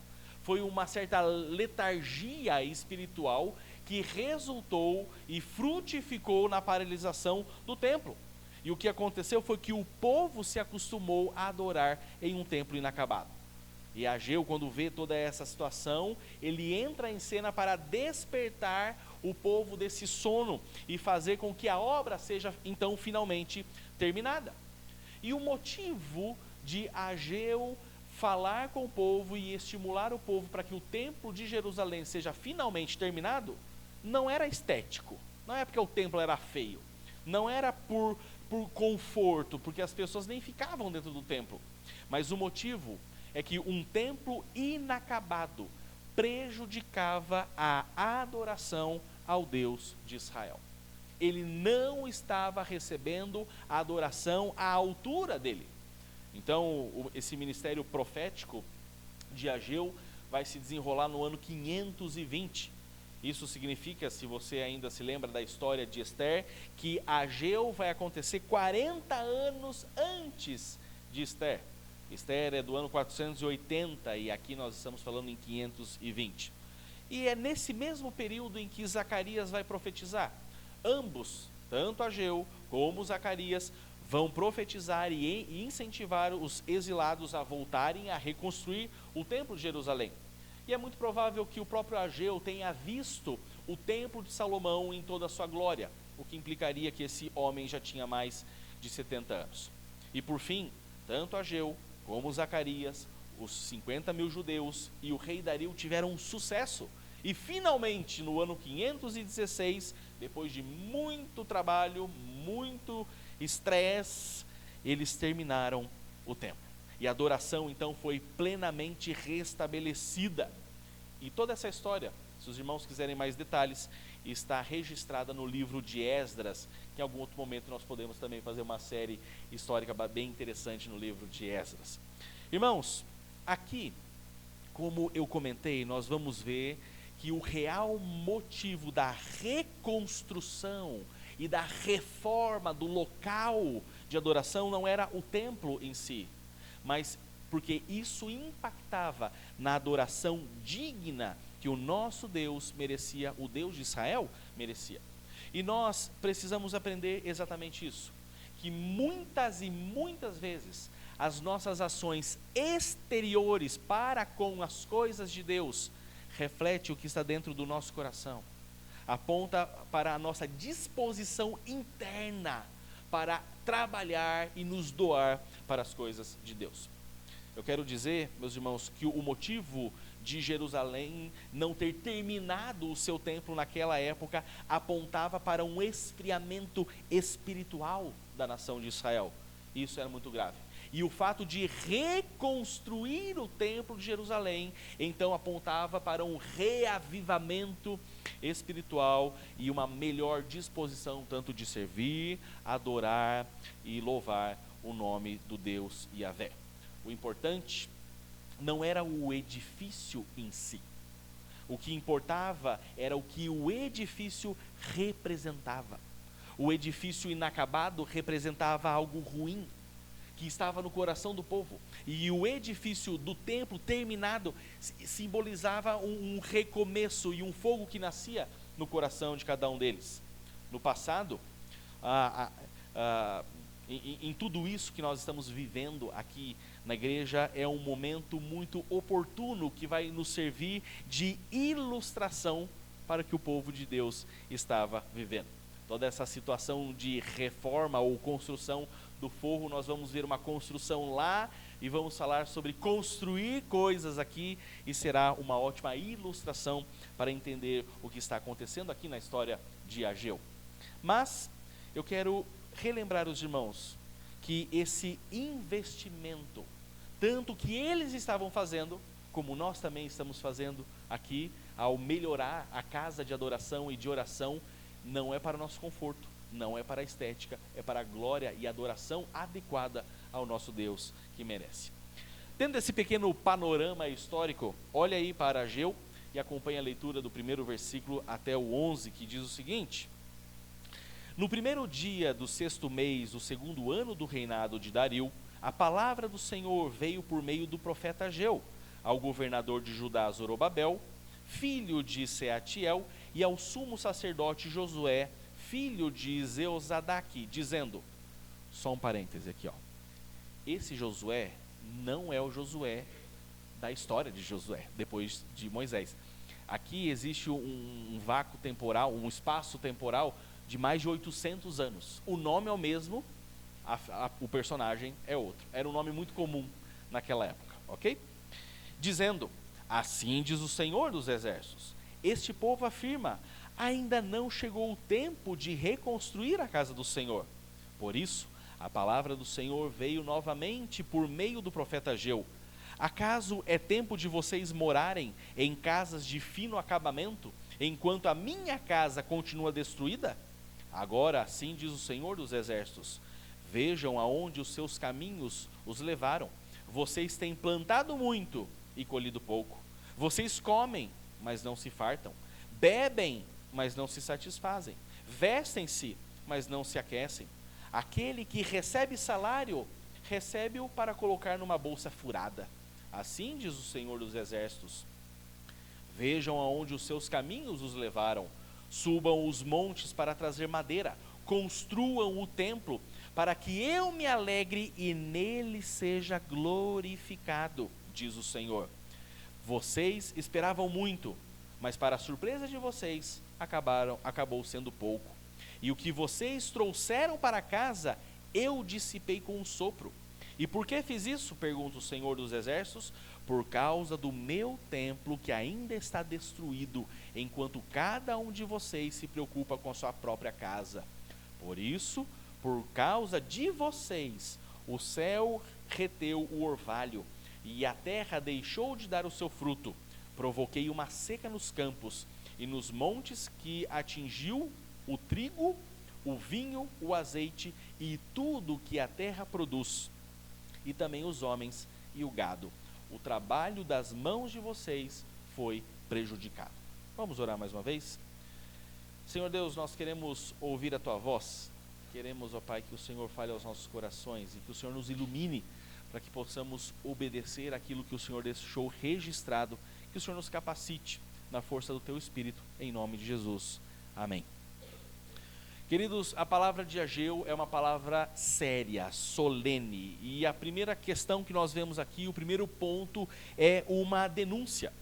Foi uma certa letargia espiritual que resultou e frutificou na paralisação do templo. E o que aconteceu foi que o povo se acostumou a adorar em um templo inacabado. E Ageu, quando vê toda essa situação, ele entra em cena para despertar o povo desse sono e fazer com que a obra seja então finalmente terminada. E o motivo de Ageu falar com o povo e estimular o povo para que o templo de Jerusalém seja finalmente terminado, não era estético, não é porque o templo era feio, não era por conforto, porque as pessoas nem ficavam dentro do templo, mas o motivo é que um templo inacabado prejudicava a adoração ao Deus de Israel. Ele não estava recebendo a adoração à altura dele. Então, esse ministério profético de Ageu vai se desenrolar no ano 520. Isso significa, se você ainda se lembra da história de Esther, que Ageu vai acontecer 40 anos antes de Esther. Esther é do ano 480 e aqui nós estamos falando em 520. E é nesse mesmo período em que Zacarias vai profetizar. Ambos, tanto Ageu como Zacarias, vão profetizar e incentivar os exilados a voltarem a reconstruir o templo de Jerusalém. E é muito provável que o próprio Ageu tenha visto o templo de Salomão em toda a sua glória, o que implicaria que esse homem já tinha mais de 70 anos. E por fim, tanto Ageu como Zacarias, os 50 mil judeus e o rei Dario tiveram sucesso. E finalmente, no ano 516, depois de muito trabalho, muito estresse, eles terminaram o templo. E a adoração então foi plenamente restabelecida. E toda essa história, se os irmãos quiserem mais detalhes, está registrada no livro de Esdras, que em algum outro momento nós podemos também fazer uma série histórica bem interessante no livro de Esdras. Irmãos, aqui, como eu comentei, nós vamos ver que o real motivo da reconstrução e da reforma do local de adoração não era o templo em si, mas porque isso impactava na adoração digna que o nosso Deus merecia, o Deus de Israel merecia. E nós precisamos aprender exatamente isso, que muitas e muitas vezes as nossas ações exteriores para com as coisas de Deus reflete o que está dentro do nosso coração, aponta para a nossa disposição interna para trabalhar e nos doar para as coisas de Deus. Eu quero dizer, meus irmãos, que o motivo de Jerusalém não ter terminado o seu templo naquela época apontava para um esfriamento espiritual da nação de Israel. Isso era muito grave. E o fato de reconstruir o templo de Jerusalém, então apontava para um reavivamento espiritual e uma melhor disposição tanto de servir, adorar e louvar o nome do Deus Yahvé. O importante não era o edifício em si. O que importava era o que o edifício representava. O edifício inacabado representava algo ruim que estava no coração do povo, e o edifício do templo terminado simbolizava um recomeço e um fogo que nascia no coração de cada um deles. No passado, em tudo isso que nós estamos vivendo aqui na igreja, é um momento muito oportuno que vai nos servir de ilustração para o que o povo de Deus estava vivendo. Toda essa situação de reforma ou construção do forro, nós vamos ver uma construção lá e vamos falar sobre construir coisas aqui, e será uma ótima ilustração para entender o que está acontecendo aqui na história de Ageu. Mas eu quero relembrar os irmãos que esse investimento, tanto que eles estavam fazendo, como nós também estamos fazendo aqui, ao melhorar a casa de adoração e de oração, não é para o nosso conforto, não é para a estética, é para a glória e adoração adequada ao nosso Deus que merece. Tendo esse pequeno panorama histórico, olha aí para Ageu e acompanha a leitura do primeiro versículo até o 11, que diz o seguinte: No primeiro dia do 6º mês, do 2º ano do reinado de Dario, a palavra do Senhor veio por meio do profeta Ageu, ao governador de Judá Zorobabel, filho de Seatiel, e ao sumo sacerdote Josué, filho de Zeozadaque, dizendo, só um parêntese aqui, ó, esse Josué não é o Josué da história de Josué, depois de Moisés. Aqui existe um vácuo temporal, um espaço temporal de mais de 800 anos. O nome é o mesmo, o personagem é outro. Era um nome muito comum naquela época, ok? Dizendo, assim diz o Senhor dos Exércitos, este povo afirma, ainda não chegou o tempo de reconstruir a casa do Senhor. Por isso, a palavra do Senhor veio novamente por meio do profeta Ageu. Acaso é tempo de vocês morarem em casas de fino acabamento, enquanto a minha casa continua destruída? Agora, assim diz o Senhor dos Exércitos, vejam aonde os seus caminhos os levaram. Vocês têm plantado muito e colhido pouco. Vocês comem, mas não se fartam. Bebem, mas não se satisfazem. Vestem-se, mas não se aquecem. Aquele que recebe salário, recebe-o para colocar numa bolsa furada. Assim diz o Senhor dos Exércitos. Vejam aonde os seus caminhos os levaram. Subam os montes para trazer madeira. Construam o templo, para que eu me alegre e nele seja glorificado, diz o Senhor. Vocês esperavam muito, mas para a surpresa de vocês, acabou sendo pouco. E o que vocês trouxeram para casa, eu dissipei com um sopro. E por que fiz isso? Pergunta o Senhor dos Exércitos. Por causa do meu templo que ainda está destruído, enquanto cada um de vocês se preocupa com a sua própria casa. Por isso, por causa de vocês, o céu reteu o orvalho, e a terra deixou de dar o seu fruto. Provoquei uma seca nos campos e nos montes que atingiu o trigo, o vinho, o azeite e tudo que a terra produz, e também os homens e o gado. O trabalho das mãos de vocês foi prejudicado. Vamos orar mais uma vez? Senhor Deus, nós queremos ouvir a Tua voz. Queremos, ó Pai, que o Senhor fale aos nossos corações e que o Senhor nos ilumine para que possamos obedecer aquilo que o Senhor deixou registrado, que o Senhor nos capacite na força do Teu Espírito, em nome de Jesus. Amém. Queridos, a palavra de Ageu é uma palavra séria, solene, e a primeira questão que nós vemos aqui, o primeiro ponto, é uma denúncia.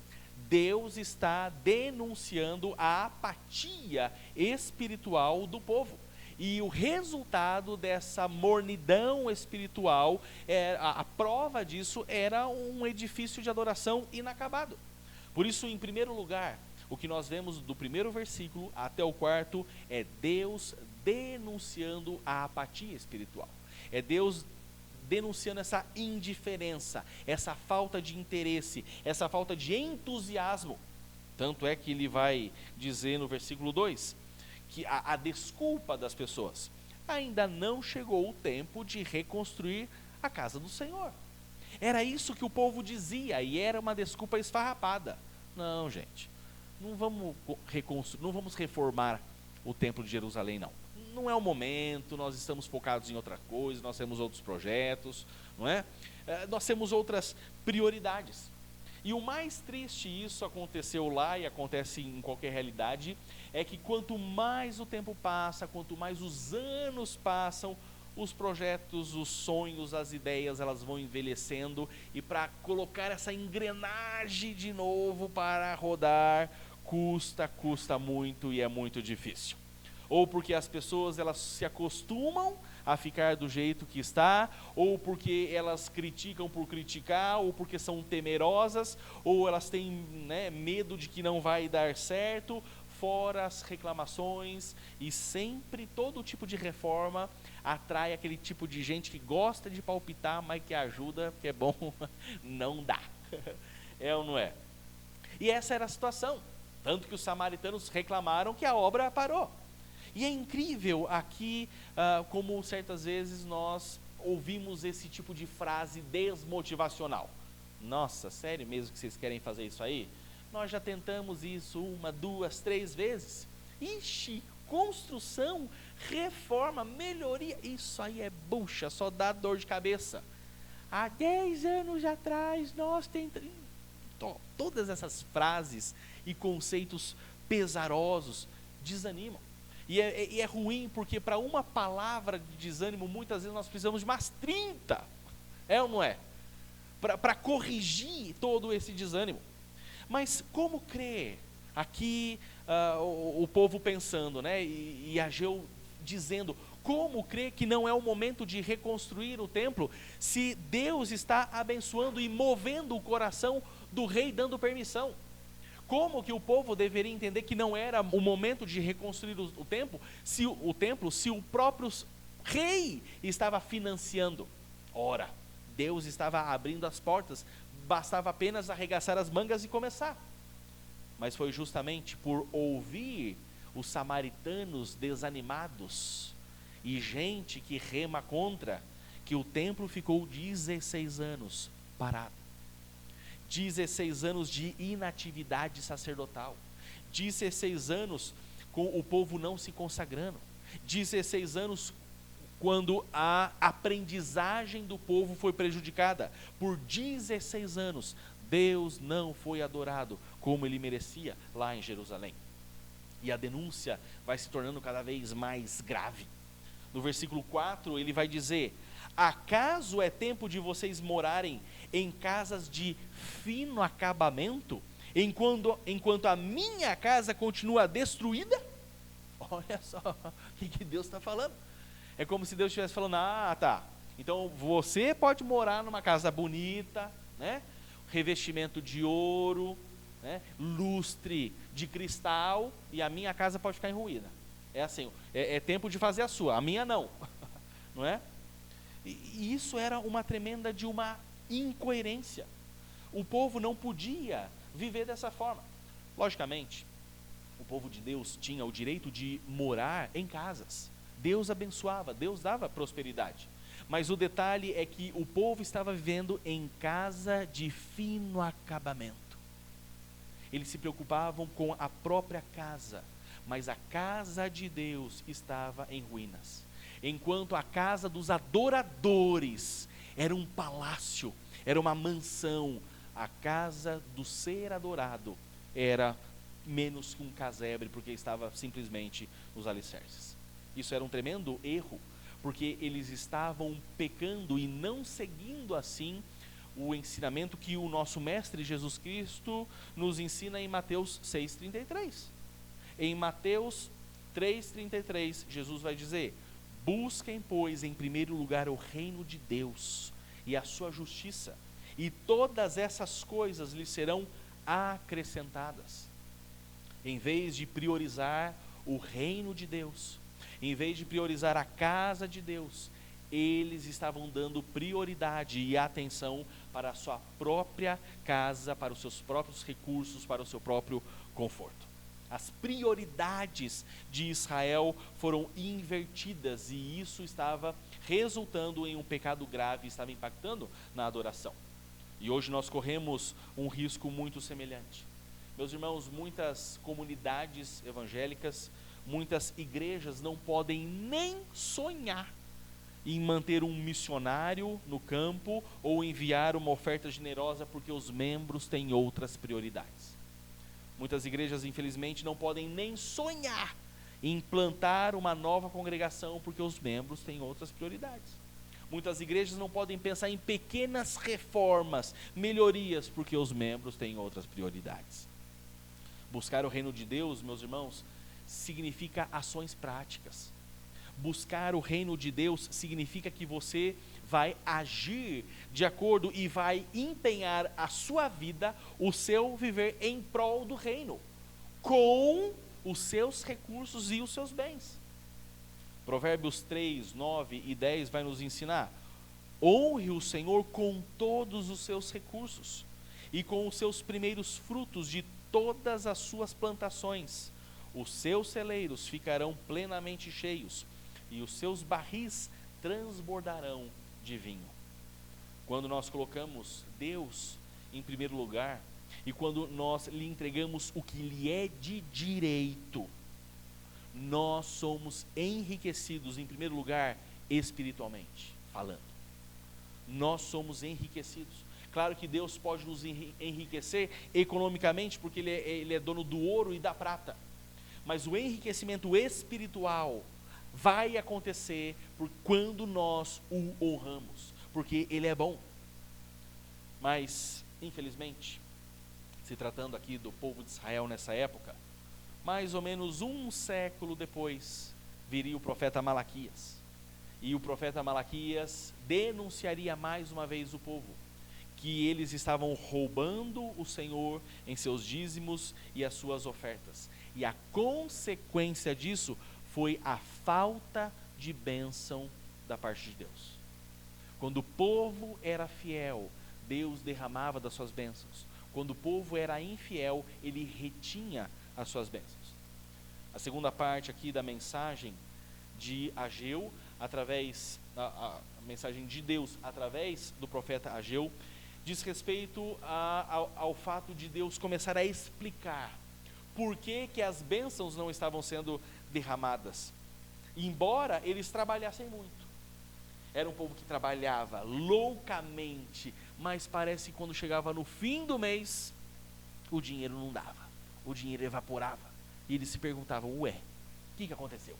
Deus está denunciando a apatia espiritual do povo. E o resultado dessa mornidão espiritual, a prova disso era um edifício de adoração inacabado. Por isso, em primeiro lugar, o que nós vemos do primeiro versículo até o quarto é Deus denunciando a apatia espiritual. É Deus denunciando essa indiferença, essa falta de interesse, essa falta de entusiasmo. Tanto é que ele vai dizer no versículo 2, que a desculpa das pessoas: ainda não chegou o tempo de reconstruir a casa do Senhor. Era isso que o povo dizia, e era uma desculpa esfarrapada. Não, gente, não vamos reformar o templo de Jerusalém, não. Não é o momento, nós estamos focados em outra coisa, nós temos outros projetos, não é? Nós temos outras prioridades. E o mais triste, isso aconteceu lá e acontece em qualquer realidade, é que quanto mais o tempo passa, quanto mais os anos passam, os projetos, os sonhos, as ideias, elas vão envelhecendo, e para colocar essa engrenagem de novo para rodar, custa muito e é muito difícil. Ou porque as pessoas, elas se acostumam a ficar do jeito que está, ou porque elas criticam por criticar, ou porque são temerosas, ou elas têm, medo de que não vai dar certo, fora as reclamações. E sempre todo tipo de reforma atrai aquele tipo de gente que gosta de palpitar, mas que ajuda, que é bom, não dá. É ou não é? E essa era a situação, tanto que os samaritanos reclamaram que a obra parou. E é incrível aqui, como certas vezes nós ouvimos esse tipo de frase desmotivacional. Nossa, sério mesmo que vocês querem fazer isso aí? Nós já tentamos isso 1, 2, 3 vezes. Ixi, construção, reforma, melhoria, isso aí é bucha, só dá dor de cabeça. Há 10 anos atrás nós tentamos. Todas essas frases e conceitos pesarosos desanimam. E é ruim porque para uma palavra de desânimo, muitas vezes nós precisamos de umas 30, é ou não é? Para corrigir todo esse desânimo. Mas como crer? Aqui o povo pensando, e Ageu dizendo, como crer que não é o momento de reconstruir o templo, se Deus está abençoando e movendo o coração do rei, dando permissão? Como que o povo deveria entender que não era o momento de reconstruir o templo, se o próprio rei estava financiando? Ora, Deus estava abrindo as portas, bastava apenas arregaçar as mangas e começar. Mas foi justamente por ouvir os samaritanos desanimados e gente que rema contra, que o templo ficou 16 anos parado. 16 anos de inatividade sacerdotal, 16 anos com o povo não se consagrando, 16 anos quando a aprendizagem do povo foi prejudicada. Por 16 anos, Deus não foi adorado como ele merecia lá em Jerusalém. E a denúncia vai se tornando cada vez mais grave. No versículo 4, ele vai dizer: acaso é tempo de vocês morarem em casas de fino acabamento, enquanto a minha casa continua destruída? Olha só o que Deus está falando. É como se Deus estivesse falando: tá, então você pode morar numa casa bonita, revestimento de ouro, lustre de cristal, e a minha casa pode ficar em ruína. É assim, é tempo de fazer a sua, a minha não. Não é? E isso era uma tremenda de uma incoerência. O povo não podia viver dessa forma. Logicamente, o povo de Deus tinha o direito de morar em casas. Deus abençoava, Deus dava prosperidade. Mas o detalhe é que o povo estava vivendo em casa de fino acabamento. Eles se preocupavam com a própria casa, mas a casa de Deus estava em ruínas. Enquanto a casa dos adoradores era um palácio, era uma mansão, a casa do ser adorado era menos que um casebre, porque estava simplesmente nos alicerces. Isso era um tremendo erro, porque eles estavam pecando e não seguindo assim o ensinamento que o nosso Mestre Jesus Cristo nos ensina em Mateus 6,33. Em Mateus 3,33, Jesus vai dizer: busquem, pois, em primeiro lugar o reino de Deus e a sua justiça, e todas essas coisas lhes serão acrescentadas. Em vez de priorizar o reino de Deus, em vez de priorizar a casa de Deus, eles estavam dando prioridade e atenção para a sua própria casa, para os seus próprios recursos, para o seu próprio conforto. As prioridades de Israel foram invertidas e isso estava resultando em um pecado grave, estava impactando na adoração. E hoje nós corremos um risco muito semelhante. Meus irmãos, muitas comunidades evangélicas, muitas igrejas não podem nem sonhar em manter um missionário no campo ou enviar uma oferta generosa porque os membros têm outras prioridades. Muitas igrejas, infelizmente, não podem nem sonhar em implantar uma nova congregação porque os membros têm outras prioridades. Muitas igrejas não podem pensar em pequenas reformas, melhorias, porque os membros têm outras prioridades. Buscar o reino de Deus, meus irmãos, significa ações práticas. Buscar o reino de Deus significa que você vai agir de acordo e vai empenhar a sua vida, o seu viver em prol do reino, com os seus recursos e os seus bens. Provérbios 3, 9 e 10 vai nos ensinar: honre o Senhor com todos os seus recursos e com os seus primeiros frutos de todas as suas plantações. Os seus celeiros ficarão plenamente cheios e os seus barris transbordarão de vinho. Quando nós colocamos Deus em primeiro lugar e quando nós lhe entregamos o que lhe é de direito, nós somos enriquecidos, em primeiro lugar, espiritualmente falando. Nós somos enriquecidos. Claro que Deus pode nos enriquecer economicamente, porque Ele é dono do ouro e da prata. Mas o enriquecimento espiritual vai acontecer quando nós o honramos, porque Ele é bom. Mas, infelizmente, se tratando aqui do povo de Israel nessa época, mais ou menos um século depois, viria o profeta Malaquias. E o profeta Malaquias denunciaria mais uma vez o povo, que eles estavam roubando o Senhor em seus dízimos e as suas ofertas. E a consequência disso foi a falta de bênção da parte de Deus. Quando o povo era fiel, Deus derramava das suas bênçãos. Quando o povo era infiel, ele retinha as suas bênçãos. A segunda parte aqui da mensagem de Ageu, a mensagem de Deus através do profeta Ageu, diz respeito ao fato de Deus começar a explicar por que as bênçãos não estavam sendo derramadas, embora eles trabalhassem muito. Era um povo que trabalhava loucamente, mas parece que quando chegava no fim do mês, o dinheiro não dava, o dinheiro evaporava, e eles se perguntavam: ué, o que aconteceu?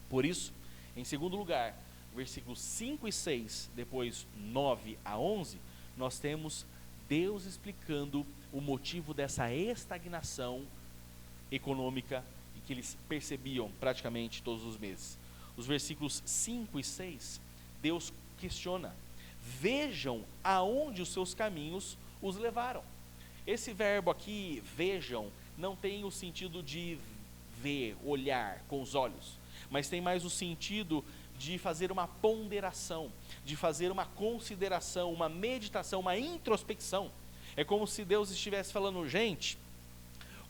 Por isso, em segundo lugar, versículos 5 e 6, depois 9 a 11, nós temos Deus explicando o motivo dessa estagnação econômica e que eles percebiam praticamente todos os meses. Os versículos 5 e 6, Deus questiona: vejam aonde os seus caminhos os levaram. Esse verbo aqui, vejam, não tem o sentido de ver, olhar com os olhos, mas tem mais o sentido de fazer uma ponderação, de fazer uma consideração, uma meditação, uma introspecção. É como se Deus estivesse falando: gente,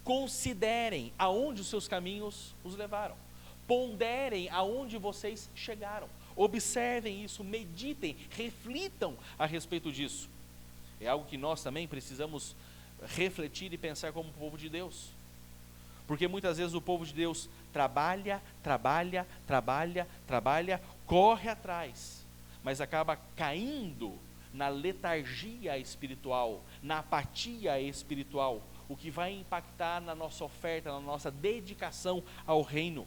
considerem aonde os seus caminhos os levaram, ponderem aonde vocês chegaram, observem isso, meditem, reflitam a respeito disso. É algo que nós também precisamos refletir e pensar como povo de Deus. Porque muitas vezes o povo de Deus trabalha, corre atrás, mas acaba caindo na letargia espiritual, na apatia espiritual, o que vai impactar na nossa oferta, na nossa dedicação ao reino.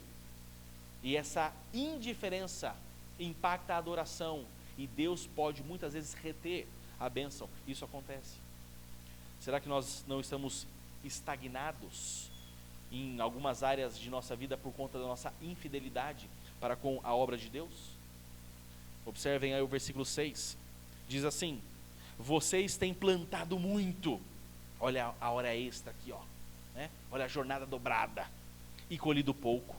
E essa indiferença impacta a adoração, e Deus pode muitas vezes reter a bênção. Isso acontece. Será que nós não estamos estagnados em algumas áreas de nossa vida por conta da nossa infidelidade para com a obra de Deus? Observem aí o versículo 6, diz assim: vocês têm plantado muito, olha a hora extra aqui, ó, né? Olha a jornada dobrada, e colhido pouco.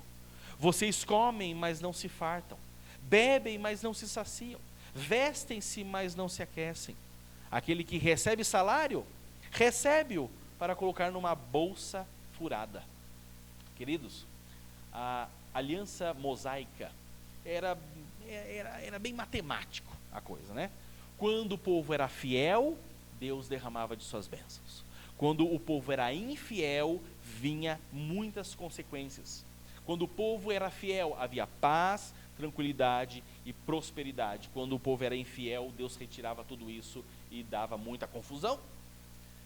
Vocês comem, mas não se fartam, bebem, mas não se saciam, vestem-se, mas não se aquecem. Aquele que recebe salário, recebe-o para colocar numa bolsa furada. Queridos, a aliança mosaica era bem matemático a coisa, né? Quando o povo era fiel, Deus derramava de suas bênçãos. Quando o povo era infiel, vinha muitas consequências. Quando o povo era fiel, havia paz, tranquilidade e prosperidade. Quando o povo era infiel, Deus retirava tudo isso e dava muita confusão.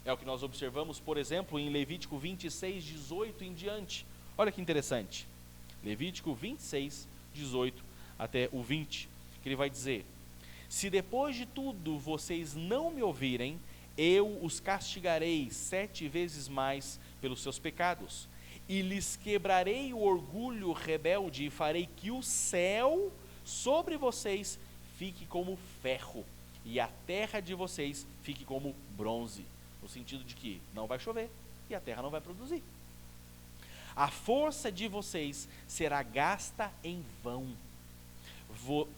É o que nós observamos, por exemplo, em Levítico 26, 18 em diante. Olha que interessante. Levítico 26, 18 até o 20, que ele vai dizer: se depois de tudo vocês não me ouvirem, eu os castigarei 7 vezes mais pelos seus pecados, e lhes quebrarei o orgulho rebelde, e farei que o céu sobre vocês fique como ferro, e a terra de vocês fique como bronze. No sentido de que não vai chover e a terra não vai produzir. A força de vocês será gasta em vão,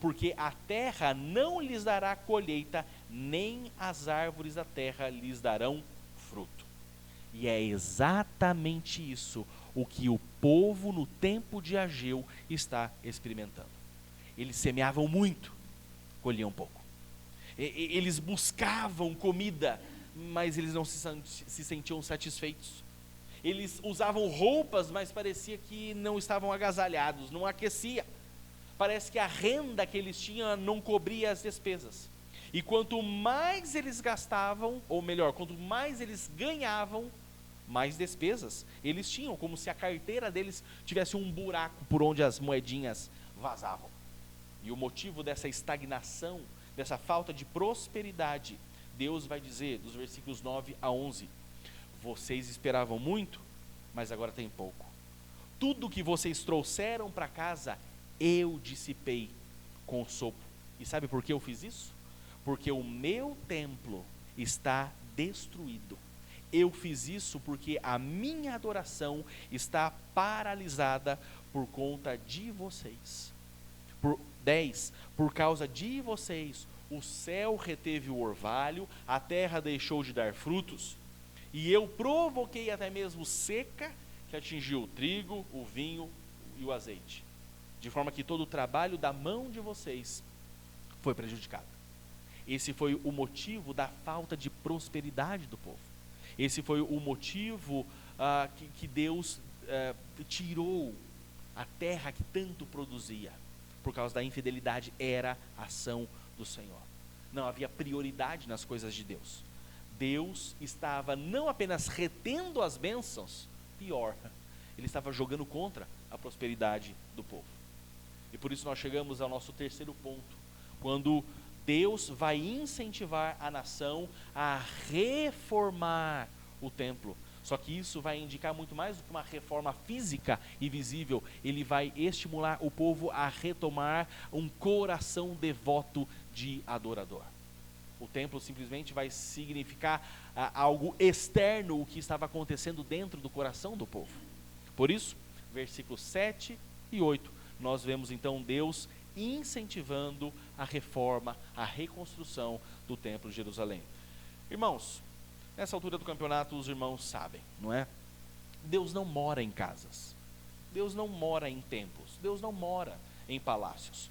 porque a terra não lhes dará colheita, nem as árvores da terra lhes darão fruto. E é exatamente isso o que o povo no tempo de Ageu está experimentando. Eles semeavam muito, colhiam pouco. Eles buscavam comida, mas eles não se sentiam satisfeitos. Eles usavam roupas, mas parecia que não estavam agasalhados, não aquecia. Parece que a renda que eles tinham não cobria as despesas. E quanto mais eles gastavam, ou melhor, quanto mais eles ganhavam, mais despesas eles tinham, como se a carteira deles tivesse um buraco por onde as moedinhas vazavam. E o motivo dessa estagnação, dessa falta de prosperidade, Deus vai dizer, dos versículos 9 a 11, vocês esperavam muito, mas agora tem pouco. Tudo que vocês trouxeram para casa, eu dissipei com o sopro. E sabe por que eu fiz isso? Porque o meu templo está destruído. Eu fiz isso porque a minha adoração está paralisada por conta de vocês. 10, por causa de vocês, o céu reteve o orvalho, a terra deixou de dar frutos, e eu provoquei até mesmo seca, que atingiu o trigo, o vinho e o azeite, de forma que todo o trabalho da mão de vocês foi prejudicado. Esse foi o motivo da falta de prosperidade do povo. Esse foi o motivo que Deus tirou a terra que tanto produzia. Por causa da infidelidade, era a ação do Senhor. Não havia prioridade nas coisas de Deus. Deus estava não apenas retendo as bênçãos, pior, ele estava jogando contra a prosperidade do povo. E por isso nós chegamos ao nosso terceiro ponto, quando Deus vai incentivar a nação a reformar o templo. Só que isso vai indicar muito mais do que uma reforma física e visível. Ele vai estimular o povo a retomar um coração devoto de adorador. O templo simplesmente vai significar algo externo, o que estava acontecendo dentro do coração do povo. Por isso, versículos 7 e 8, nós vemos então Deus incentivando a reforma, a reconstrução do templo de Jerusalém. Irmãos, nessa altura do campeonato os irmãos sabem, não é? Deus não mora em casas, Deus não mora em templos, Deus não mora em palácios.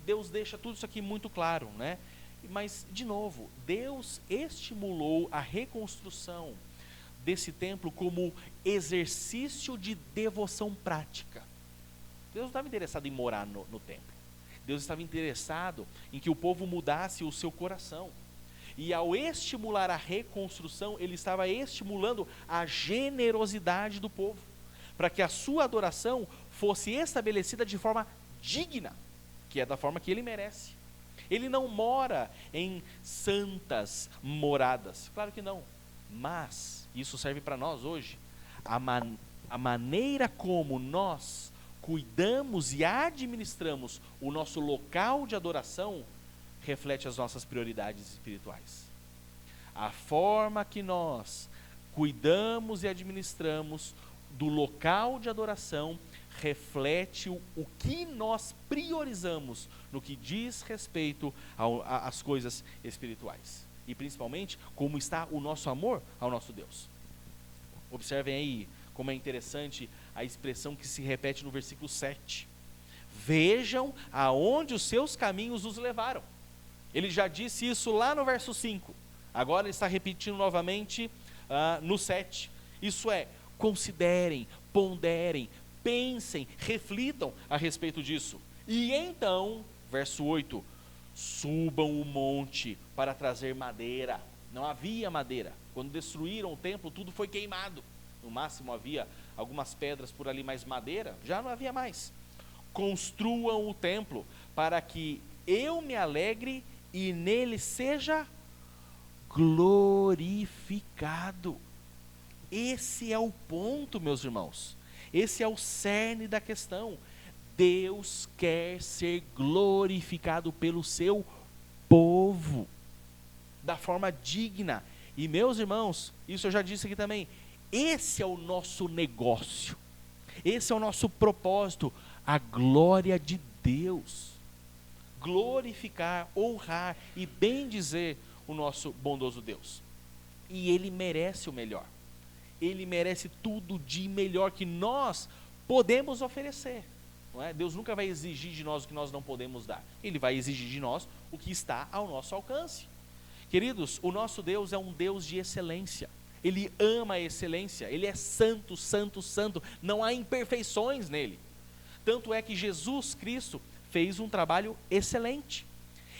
Deus deixa tudo isso aqui muito claro, né? Mas, de novo, Deus estimulou a reconstrução, desse templo como exercício de devoção prática. Deus não estava interessado em morar no templo. Deus estava interessado em que o povo mudasse o seu coração. E ao estimular a reconstrução, ele estava estimulando a generosidade do povo, para que a sua adoração fosse estabelecida de forma digna, que é da forma que ele merece. Ele não mora em santas moradas, claro que não, mas isso serve para nós hoje. A maneira como nós cuidamos e administramos o nosso local de adoração reflete as nossas prioridades espirituais. A forma que nós cuidamos e administramos do local de adoração reflete o que nós priorizamos no que diz respeito às coisas espirituais. E principalmente, como está o nosso amor ao nosso Deus. Observem aí como é interessante a expressão que se repete no versículo 7. Vejam aonde os seus caminhos os levaram. Ele já disse isso lá no verso 5. Agora ele está repetindo novamente no 7. Isso é, considerem, ponderem, pensem, reflitam a respeito disso. E então, verso 8, subam o monte para trazer madeira. Não havia madeira. Quando destruíram o templo, tudo foi queimado. No máximo havia algumas pedras por ali, mas madeira já não havia mais. Construam o templo para que eu me alegre e nele seja glorificado. Esse é o ponto, meus irmãos. Esse é o cerne da questão. Deus quer ser glorificado pelo seu povo, da forma digna. E meus irmãos, isso eu já disse aqui também, esse é o nosso negócio, esse é o nosso propósito, a glória de Deus. Glorificar, honrar e bendizer o nosso bondoso Deus. E Ele merece o melhor. Ele merece tudo de melhor que nós podemos oferecer. Não é? Deus nunca vai exigir de nós o que nós não podemos dar. Ele vai exigir de nós o que está ao nosso alcance. Queridos, o nosso Deus é um Deus de excelência. Ele ama a excelência. Ele é santo, santo, santo. Não há imperfeições nele. Tanto é que Jesus Cristo fez um trabalho excelente.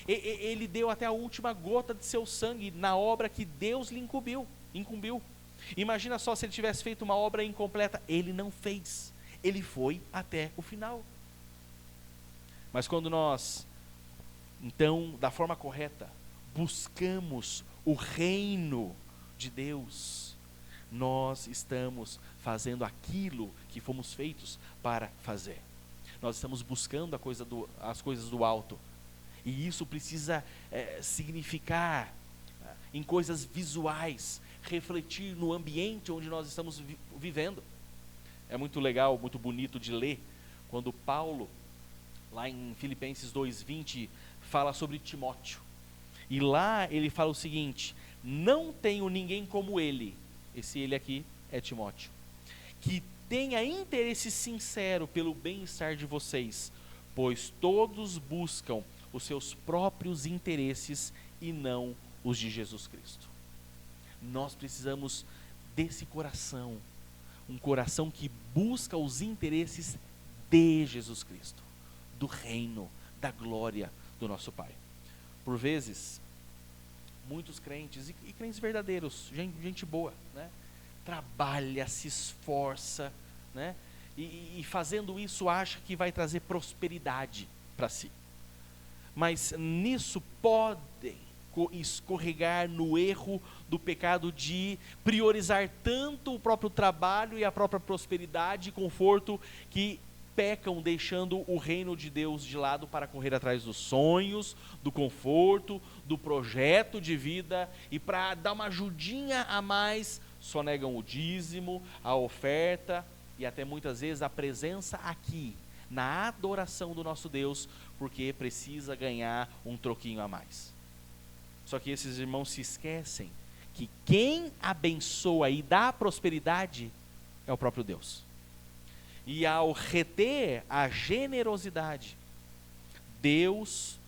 Ele deu até a última gota de seu sangue na obra que Deus lhe incumbiu. Imagina só se ele tivesse feito uma obra incompleta. Ele não fez. Ele foi até o final. Mas quando nós, então, da forma correta, buscamos o reino de Deus, nós estamos fazendo aquilo que fomos feitos para fazer. Nós estamos buscando as coisas do alto. E isso precisa significar em coisas visuais, refletir no ambiente onde nós estamos vivendo. É muito legal, muito bonito de ler, quando Paulo, lá em Filipenses 2:20, fala sobre Timóteo. E lá ele fala o seguinte: não tenho ninguém como ele, esse ele aqui é Timóteo, que tenha interesse sincero pelo bem-estar de vocês, pois todos buscam os seus próprios interesses e não os de Jesus Cristo. Nós precisamos desse coração, um coração que busca os interesses de Jesus Cristo, do reino, da glória do nosso Pai. Por vezes, muitos crentes, e crentes verdadeiros, gente boa, né? Trabalha, se esforça, né? E fazendo isso acha que vai trazer prosperidade para si. Mas nisso podem escorregar no erro do pecado de priorizar tanto o próprio trabalho e a própria prosperidade e conforto, que pecam deixando o reino de Deus de lado para correr atrás dos sonhos, do conforto, do projeto de vida, e para dar uma ajudinha a mais, só negam o dízimo, a oferta e até muitas vezes a presença aqui, na adoração do nosso Deus, porque precisa ganhar um troquinho a mais. Só que esses irmãos se esquecem que quem abençoa e dá prosperidade é o próprio Deus. E ao reter a generosidade, Deus,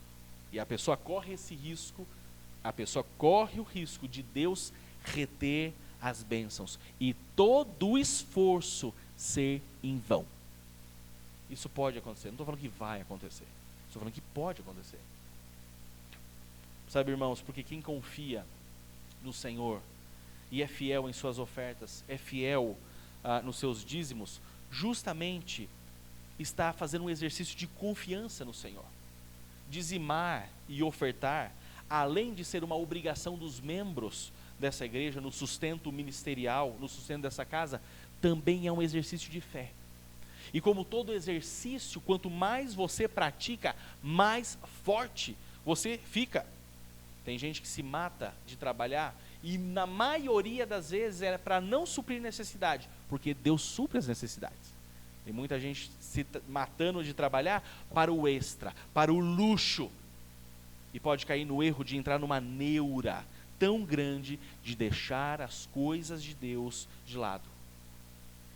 e a pessoa corre esse risco, a pessoa corre o risco de Deus reter as bênçãos e todo o esforço ser em vão. Isso pode acontecer. Não estou falando que vai acontecer. Estou falando que pode acontecer. Sabe, irmãos, porque quem confia no Senhor e é fiel em suas ofertas, é fiel nos seus dízimos, justamente está fazendo um exercício de confiança no Senhor. Dizimar e ofertar, além de ser uma obrigação dos membros dessa igreja, no sustento ministerial, no sustento dessa casa, também é um exercício de fé. E como todo exercício, quanto mais você pratica, mais forte você fica. Tem gente que se mata de trabalhar e na maioria das vezes é para não suprir necessidade, porque Deus supre as necessidades. Tem muita gente se matando de trabalhar para o extra, para o luxo. E pode cair no erro de entrar numa neura tão grande de deixar as coisas de Deus de lado.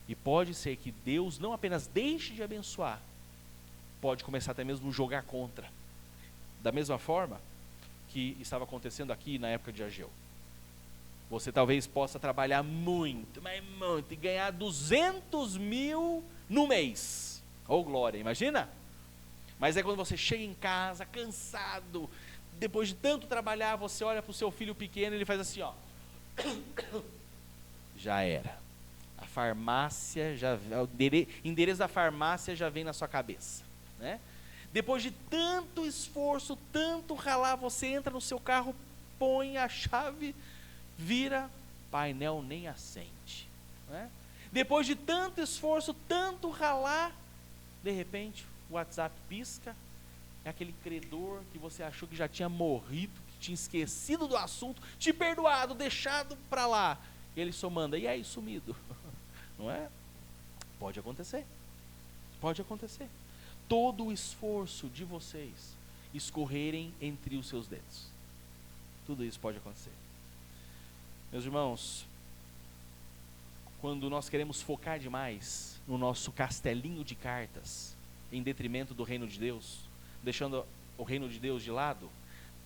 E pode ser que Deus não apenas deixe de abençoar, pode começar até mesmo a jogar contra. Da mesma forma que estava acontecendo aqui na época de Ageu. Você talvez possa trabalhar muito, mas muito, e ganhar 200 mil no mês. Oh glória, imagina? Mas é quando você chega em casa, cansado, depois de tanto trabalhar, você olha para o seu filho pequeno e ele faz assim, ó. Já era. A farmácia, o endereço da farmácia já vem na sua cabeça, né? Depois de tanto esforço, tanto ralar, você entra no seu carro, põe a chave, vira, painel nem acende, né? Depois de tanto esforço, tanto ralar, de repente o WhatsApp pisca, é aquele credor que você achou que já tinha morrido, que tinha esquecido do assunto, te perdoado, deixado para lá, e ele só manda, e aí sumido, não é? Pode acontecer, pode acontecer. Todo o esforço de vocês escorrerem entre os seus dedos, tudo isso pode acontecer. Meus irmãos, quando nós queremos focar demais no nosso castelinho de cartas, em detrimento do reino de Deus, deixando o reino de Deus de lado,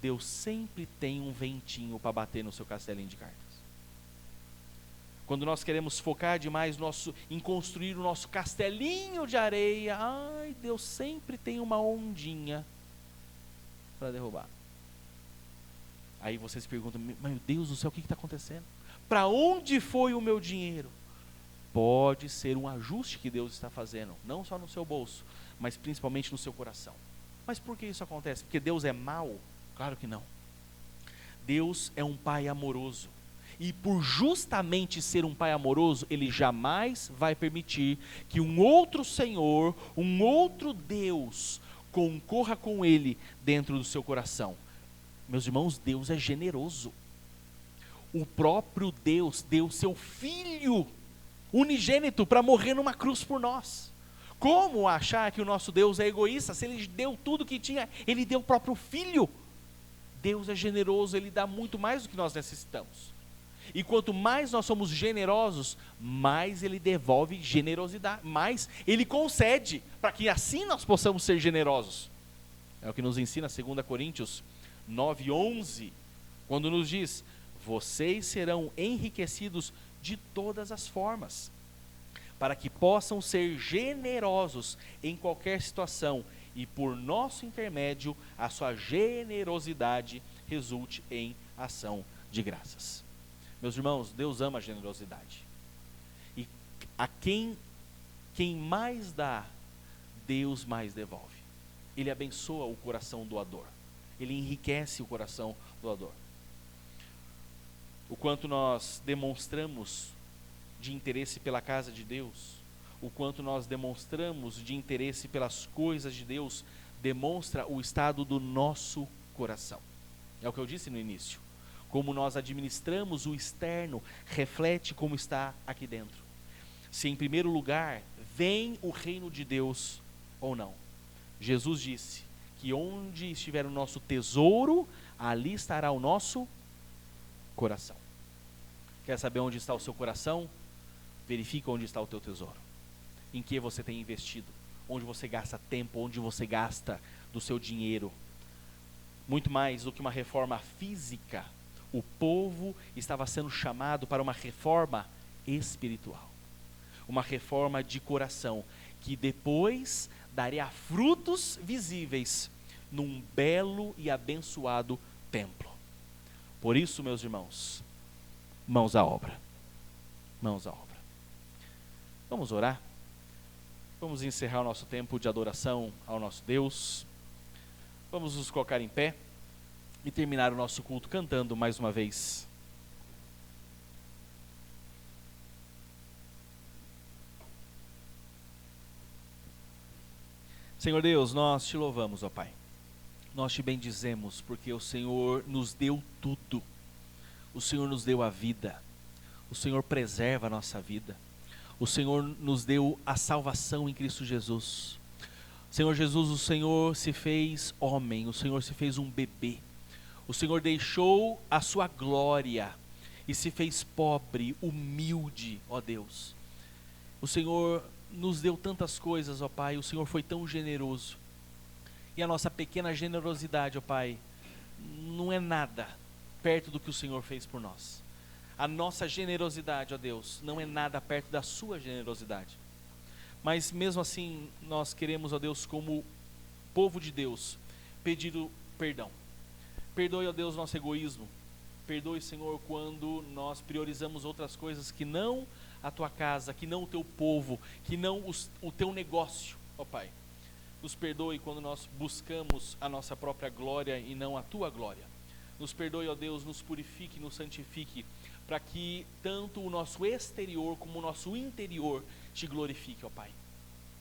Deus sempre tem um ventinho para bater no seu castelinho de cartas. Quando nós queremos focar demais em construir o nosso castelinho de areia, Deus sempre tem uma ondinha para derrubar. Aí você se pergunta, meu Deus do céu, o que está acontecendo? Para onde foi o meu dinheiro? Pode ser um ajuste que Deus está fazendo, não só no seu bolso, mas principalmente no seu coração. Mas por que isso acontece? Porque Deus é mau? Claro que não. Deus é um Pai amoroso. E por justamente ser um Pai amoroso, Ele jamais vai permitir que um outro Senhor, um outro Deus, concorra com Ele dentro do seu coração. Meus irmãos, Deus é generoso. O próprio Deus deu seu Filho unigênito para morrer numa cruz por nós. Como achar que o nosso Deus é egoísta? Se Ele deu tudo que tinha, Ele deu o próprio Filho. Deus é generoso, Ele dá muito mais do que nós necessitamos. E quanto mais nós somos generosos, mais Ele devolve generosidade, mais Ele concede, para que assim nós possamos ser generosos. É o que nos ensina 2 Coríntios 9:11, quando nos diz, vocês serão enriquecidos de todas as formas, para que possam ser generosos em qualquer situação, e por nosso intermédio, a sua generosidade resulte em ação de graças. Meus irmãos, Deus ama a generosidade. E a quem mais dá, Deus mais devolve. Ele abençoa o coração doador. Ele enriquece o coração doador. O quanto nós demonstramos de interesse pela casa de Deus, o quanto nós demonstramos de interesse pelas coisas de Deus, demonstra o estado do nosso coração. É o que eu disse no início. Como nós administramos o externo, reflete como está aqui dentro. Se em primeiro lugar vem o reino de Deus ou não. Jesus disse que onde estiver o nosso tesouro, ali estará o nosso coração. Quer saber onde está o seu coração? Verifica onde está o teu tesouro. Em que você tem investido, onde você gasta tempo, onde você gasta do seu dinheiro. Muito mais do que uma reforma física, O povo estava sendo chamado para uma reforma espiritual, uma reforma de coração, que depois daria frutos visíveis num belo e abençoado templo. Por isso, meus irmãos, mãos à obra. Mãos à obra. Vamos orar? Vamos encerrar o nosso tempo de adoração ao nosso Deus. Vamos nos colocar em pé e terminar o nosso culto cantando mais uma vez. Senhor Deus, nós te louvamos, ó Pai. Nós te bendizemos porque o Senhor nos deu tudo. O Senhor nos deu a vida. O Senhor preserva a nossa vida. O Senhor nos deu a salvação em Cristo Jesus. Senhor Jesus, o Senhor se fez homem, o Senhor se fez um bebê. O Senhor deixou a sua glória e se fez pobre, humilde, ó Deus. O Senhor nos deu tantas coisas, ó Pai, o Senhor foi tão generoso. E a nossa pequena generosidade, ó Pai, não é nada perto do que o Senhor fez por nós. A nossa generosidade, ó Deus, não é nada perto da sua generosidade. Mas mesmo assim, nós queremos, ó Deus, como povo de Deus, pedir o perdão. Perdoe, ó Deus, nosso egoísmo. Perdoe, Senhor, quando nós priorizamos outras coisas que não a tua casa, que não o teu povo, que não o teu negócio, ó Pai. Nos perdoe quando nós buscamos a nossa própria glória e não a tua glória. Nos perdoe, ó Deus, nos purifique, nos santifique, para que tanto o nosso exterior como o nosso interior te glorifique, ó Pai.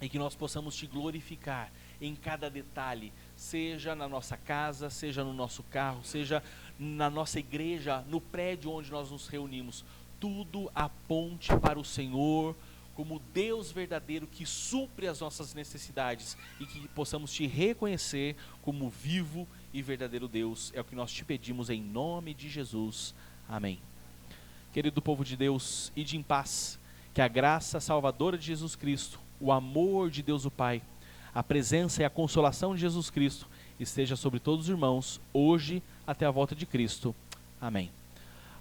E que nós possamos te glorificar em cada detalhe, seja na nossa casa, seja no nosso carro, seja na nossa igreja, no prédio onde nós nos reunimos. Tudo aponte para o Senhor como Deus verdadeiro que supre as nossas necessidades e que possamos te reconhecer como vivo e verdadeiro Deus. É o que nós te pedimos em nome de Jesus. Amém. Querido povo de Deus, ide em paz, que a graça salvadora de Jesus Cristo, o amor de Deus o Pai, a presença e a consolação de Jesus Cristo esteja sobre todos os irmãos, hoje até a volta de Cristo. Amém.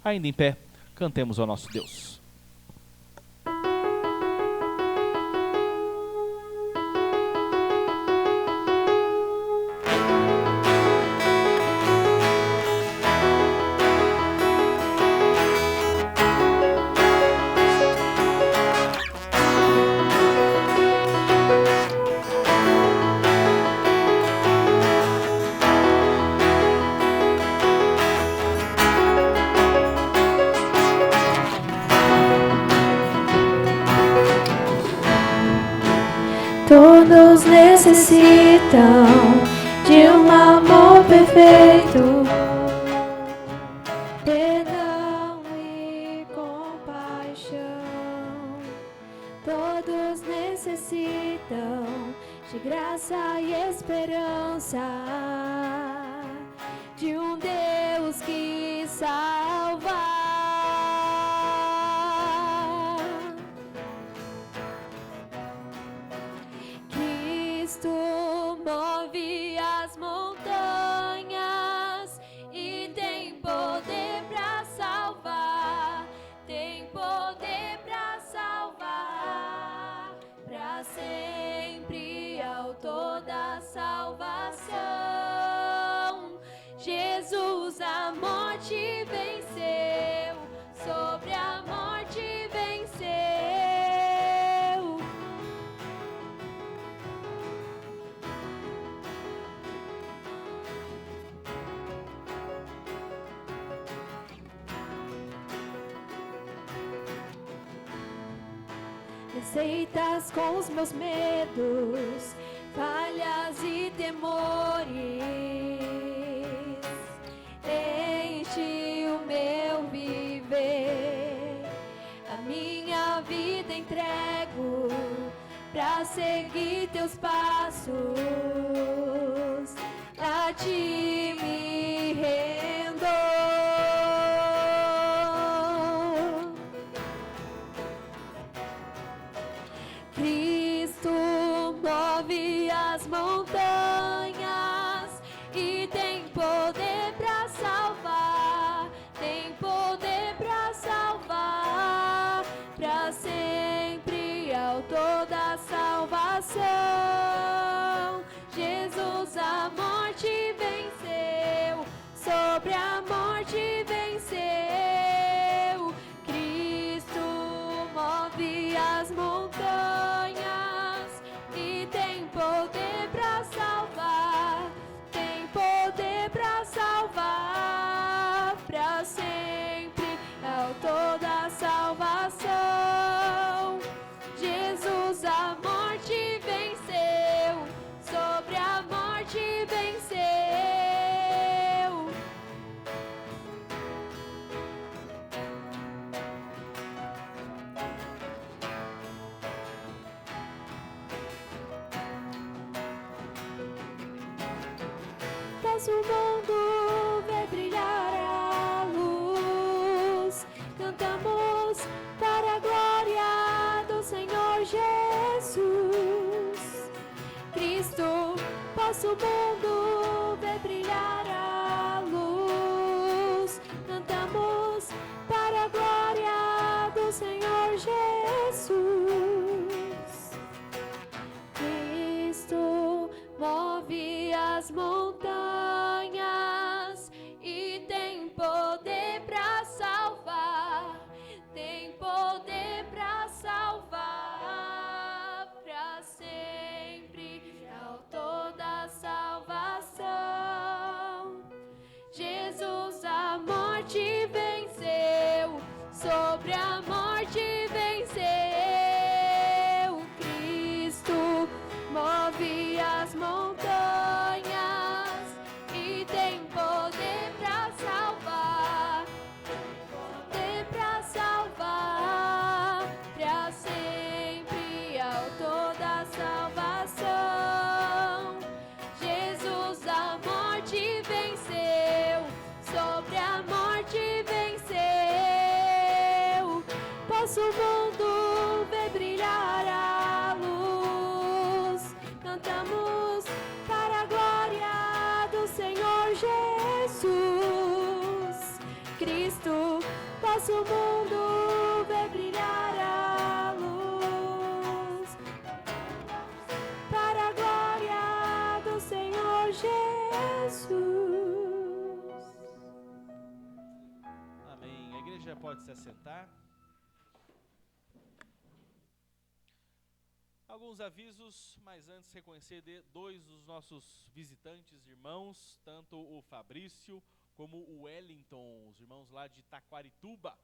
Ainda em pé, cantemos ao nosso Deus. Todos necessitam de um amor perfeito, perdão e compaixão. Todos necessitam de graça e esperança, de um Deus que salva. Move as montanhas e tem poder para salvar, tem poder para salvar, para sempre, autor da salvação. Jesus a morte venceu, sobre a morte venceu. Aceitas com os meus medos, falhas e temores. Enche o meu viver, a minha vida entrego pra seguir teus passos. A ti me rendo. Cristo move as montanhas e tem poder para salvar, sobre a morte venceu. Cristo move as montanhas e tem poder para salvar. Tem poder para salvar para sempre. É o autor da salvação. Jesus a morte venceu. Sobre a morte venceu. Pois o mundo vê brilhar a luz. Cantamos para a glória do Senhor Jesus. Cristo, posso o mundo ver brilhar a luz. Cantamos para a glória do Senhor Jesus. Cristo move as montanhas e tem poder para salvar. Tem poder para salvar para sempre. É o autor da salvação. Jesus a morte venceu. Sobre a morte venceu. Cristo move as montanhas e tem poder para salvar. Poder para salvar para sempre. Autor da salvação. Jesus a morte venceu. Sobre a morte venceu. Posso o mundo ver brilhar a luz. Cantamos para a glória do Senhor Jesus. Cristo, posso o mundo ver brilhar a luz. Para a glória do Senhor Jesus. Amém. A igreja pode se assentar. Alguns avisos, mas antes reconhecer dois dos nossos visitantes, irmãos, tanto o Fabrício como o Wellington, os irmãos lá de Taquarituba,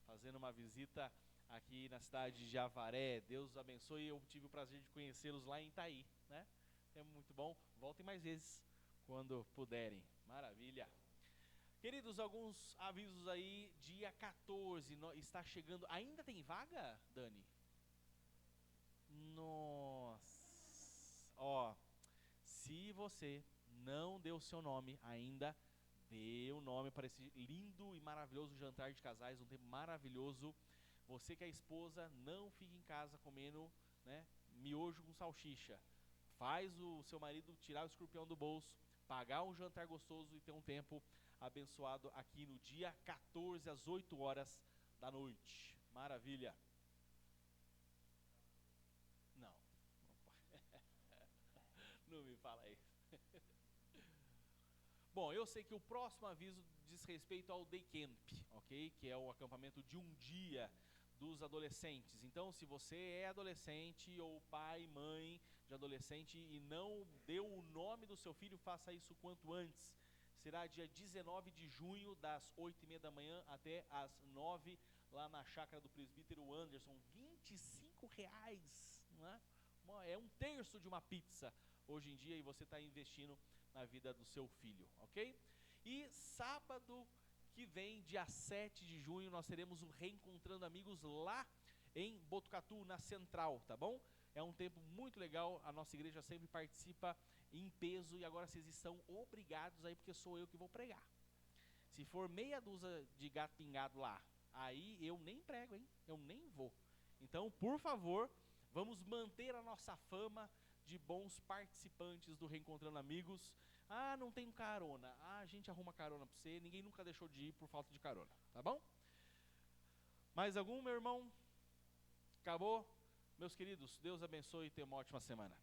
fazendo uma visita aqui na cidade de Avaré. Deus abençoe, eu tive o prazer de conhecê-los lá em Itaí, né? É muito bom, voltem mais vezes, quando puderem. Maravilha. Queridos, alguns avisos aí, dia 14, está chegando, ainda tem vaga, Dani? Nossa, ó, se você não deu o seu nome ainda, dê o nome para esse lindo e maravilhoso jantar de casais, um tempo maravilhoso. Você que é esposa, não fique em casa comendo, né, miojo com salsicha. Faz o seu marido tirar o escorpião do bolso, pagar um jantar gostoso e ter um tempo abençoado aqui no dia 14 às 8 horas da noite. Maravilha. Não, não me fala isso. Bom, eu sei que o próximo aviso diz respeito ao Day Camp, ok? Que é o acampamento de um dia dos adolescentes. Então, se você é adolescente ou pai, mãe de adolescente e não deu o nome do seu filho, faça isso quanto antes. Será dia 19 de junho, das 8h30 da manhã até as 9h, lá na chácara do presbítero Anderson. R$25, não é? É um terço de uma pizza hoje em dia e você está investindo na vida do seu filho, ok? E sábado que vem, dia 7 de junho, nós teremos um Reencontrando Amigos lá em Botucatu, na Central, tá bom? É um tempo muito legal, a nossa igreja sempre participa em peso e agora vocês estão obrigados aí, porque sou eu que vou pregar. Se for meia dúzia de gato pingado lá, aí eu nem prego, hein? Eu nem vou. Então, por favor, vamos manter a nossa fama de bons participantes do Reencontrando Amigos. Ah, não tem carona. Ah, a gente arruma carona pra você. Ninguém nunca deixou de ir por falta de carona, tá bom? Mais algum, meu irmão? Acabou? Meus queridos, Deus abençoe e tenha uma ótima semana.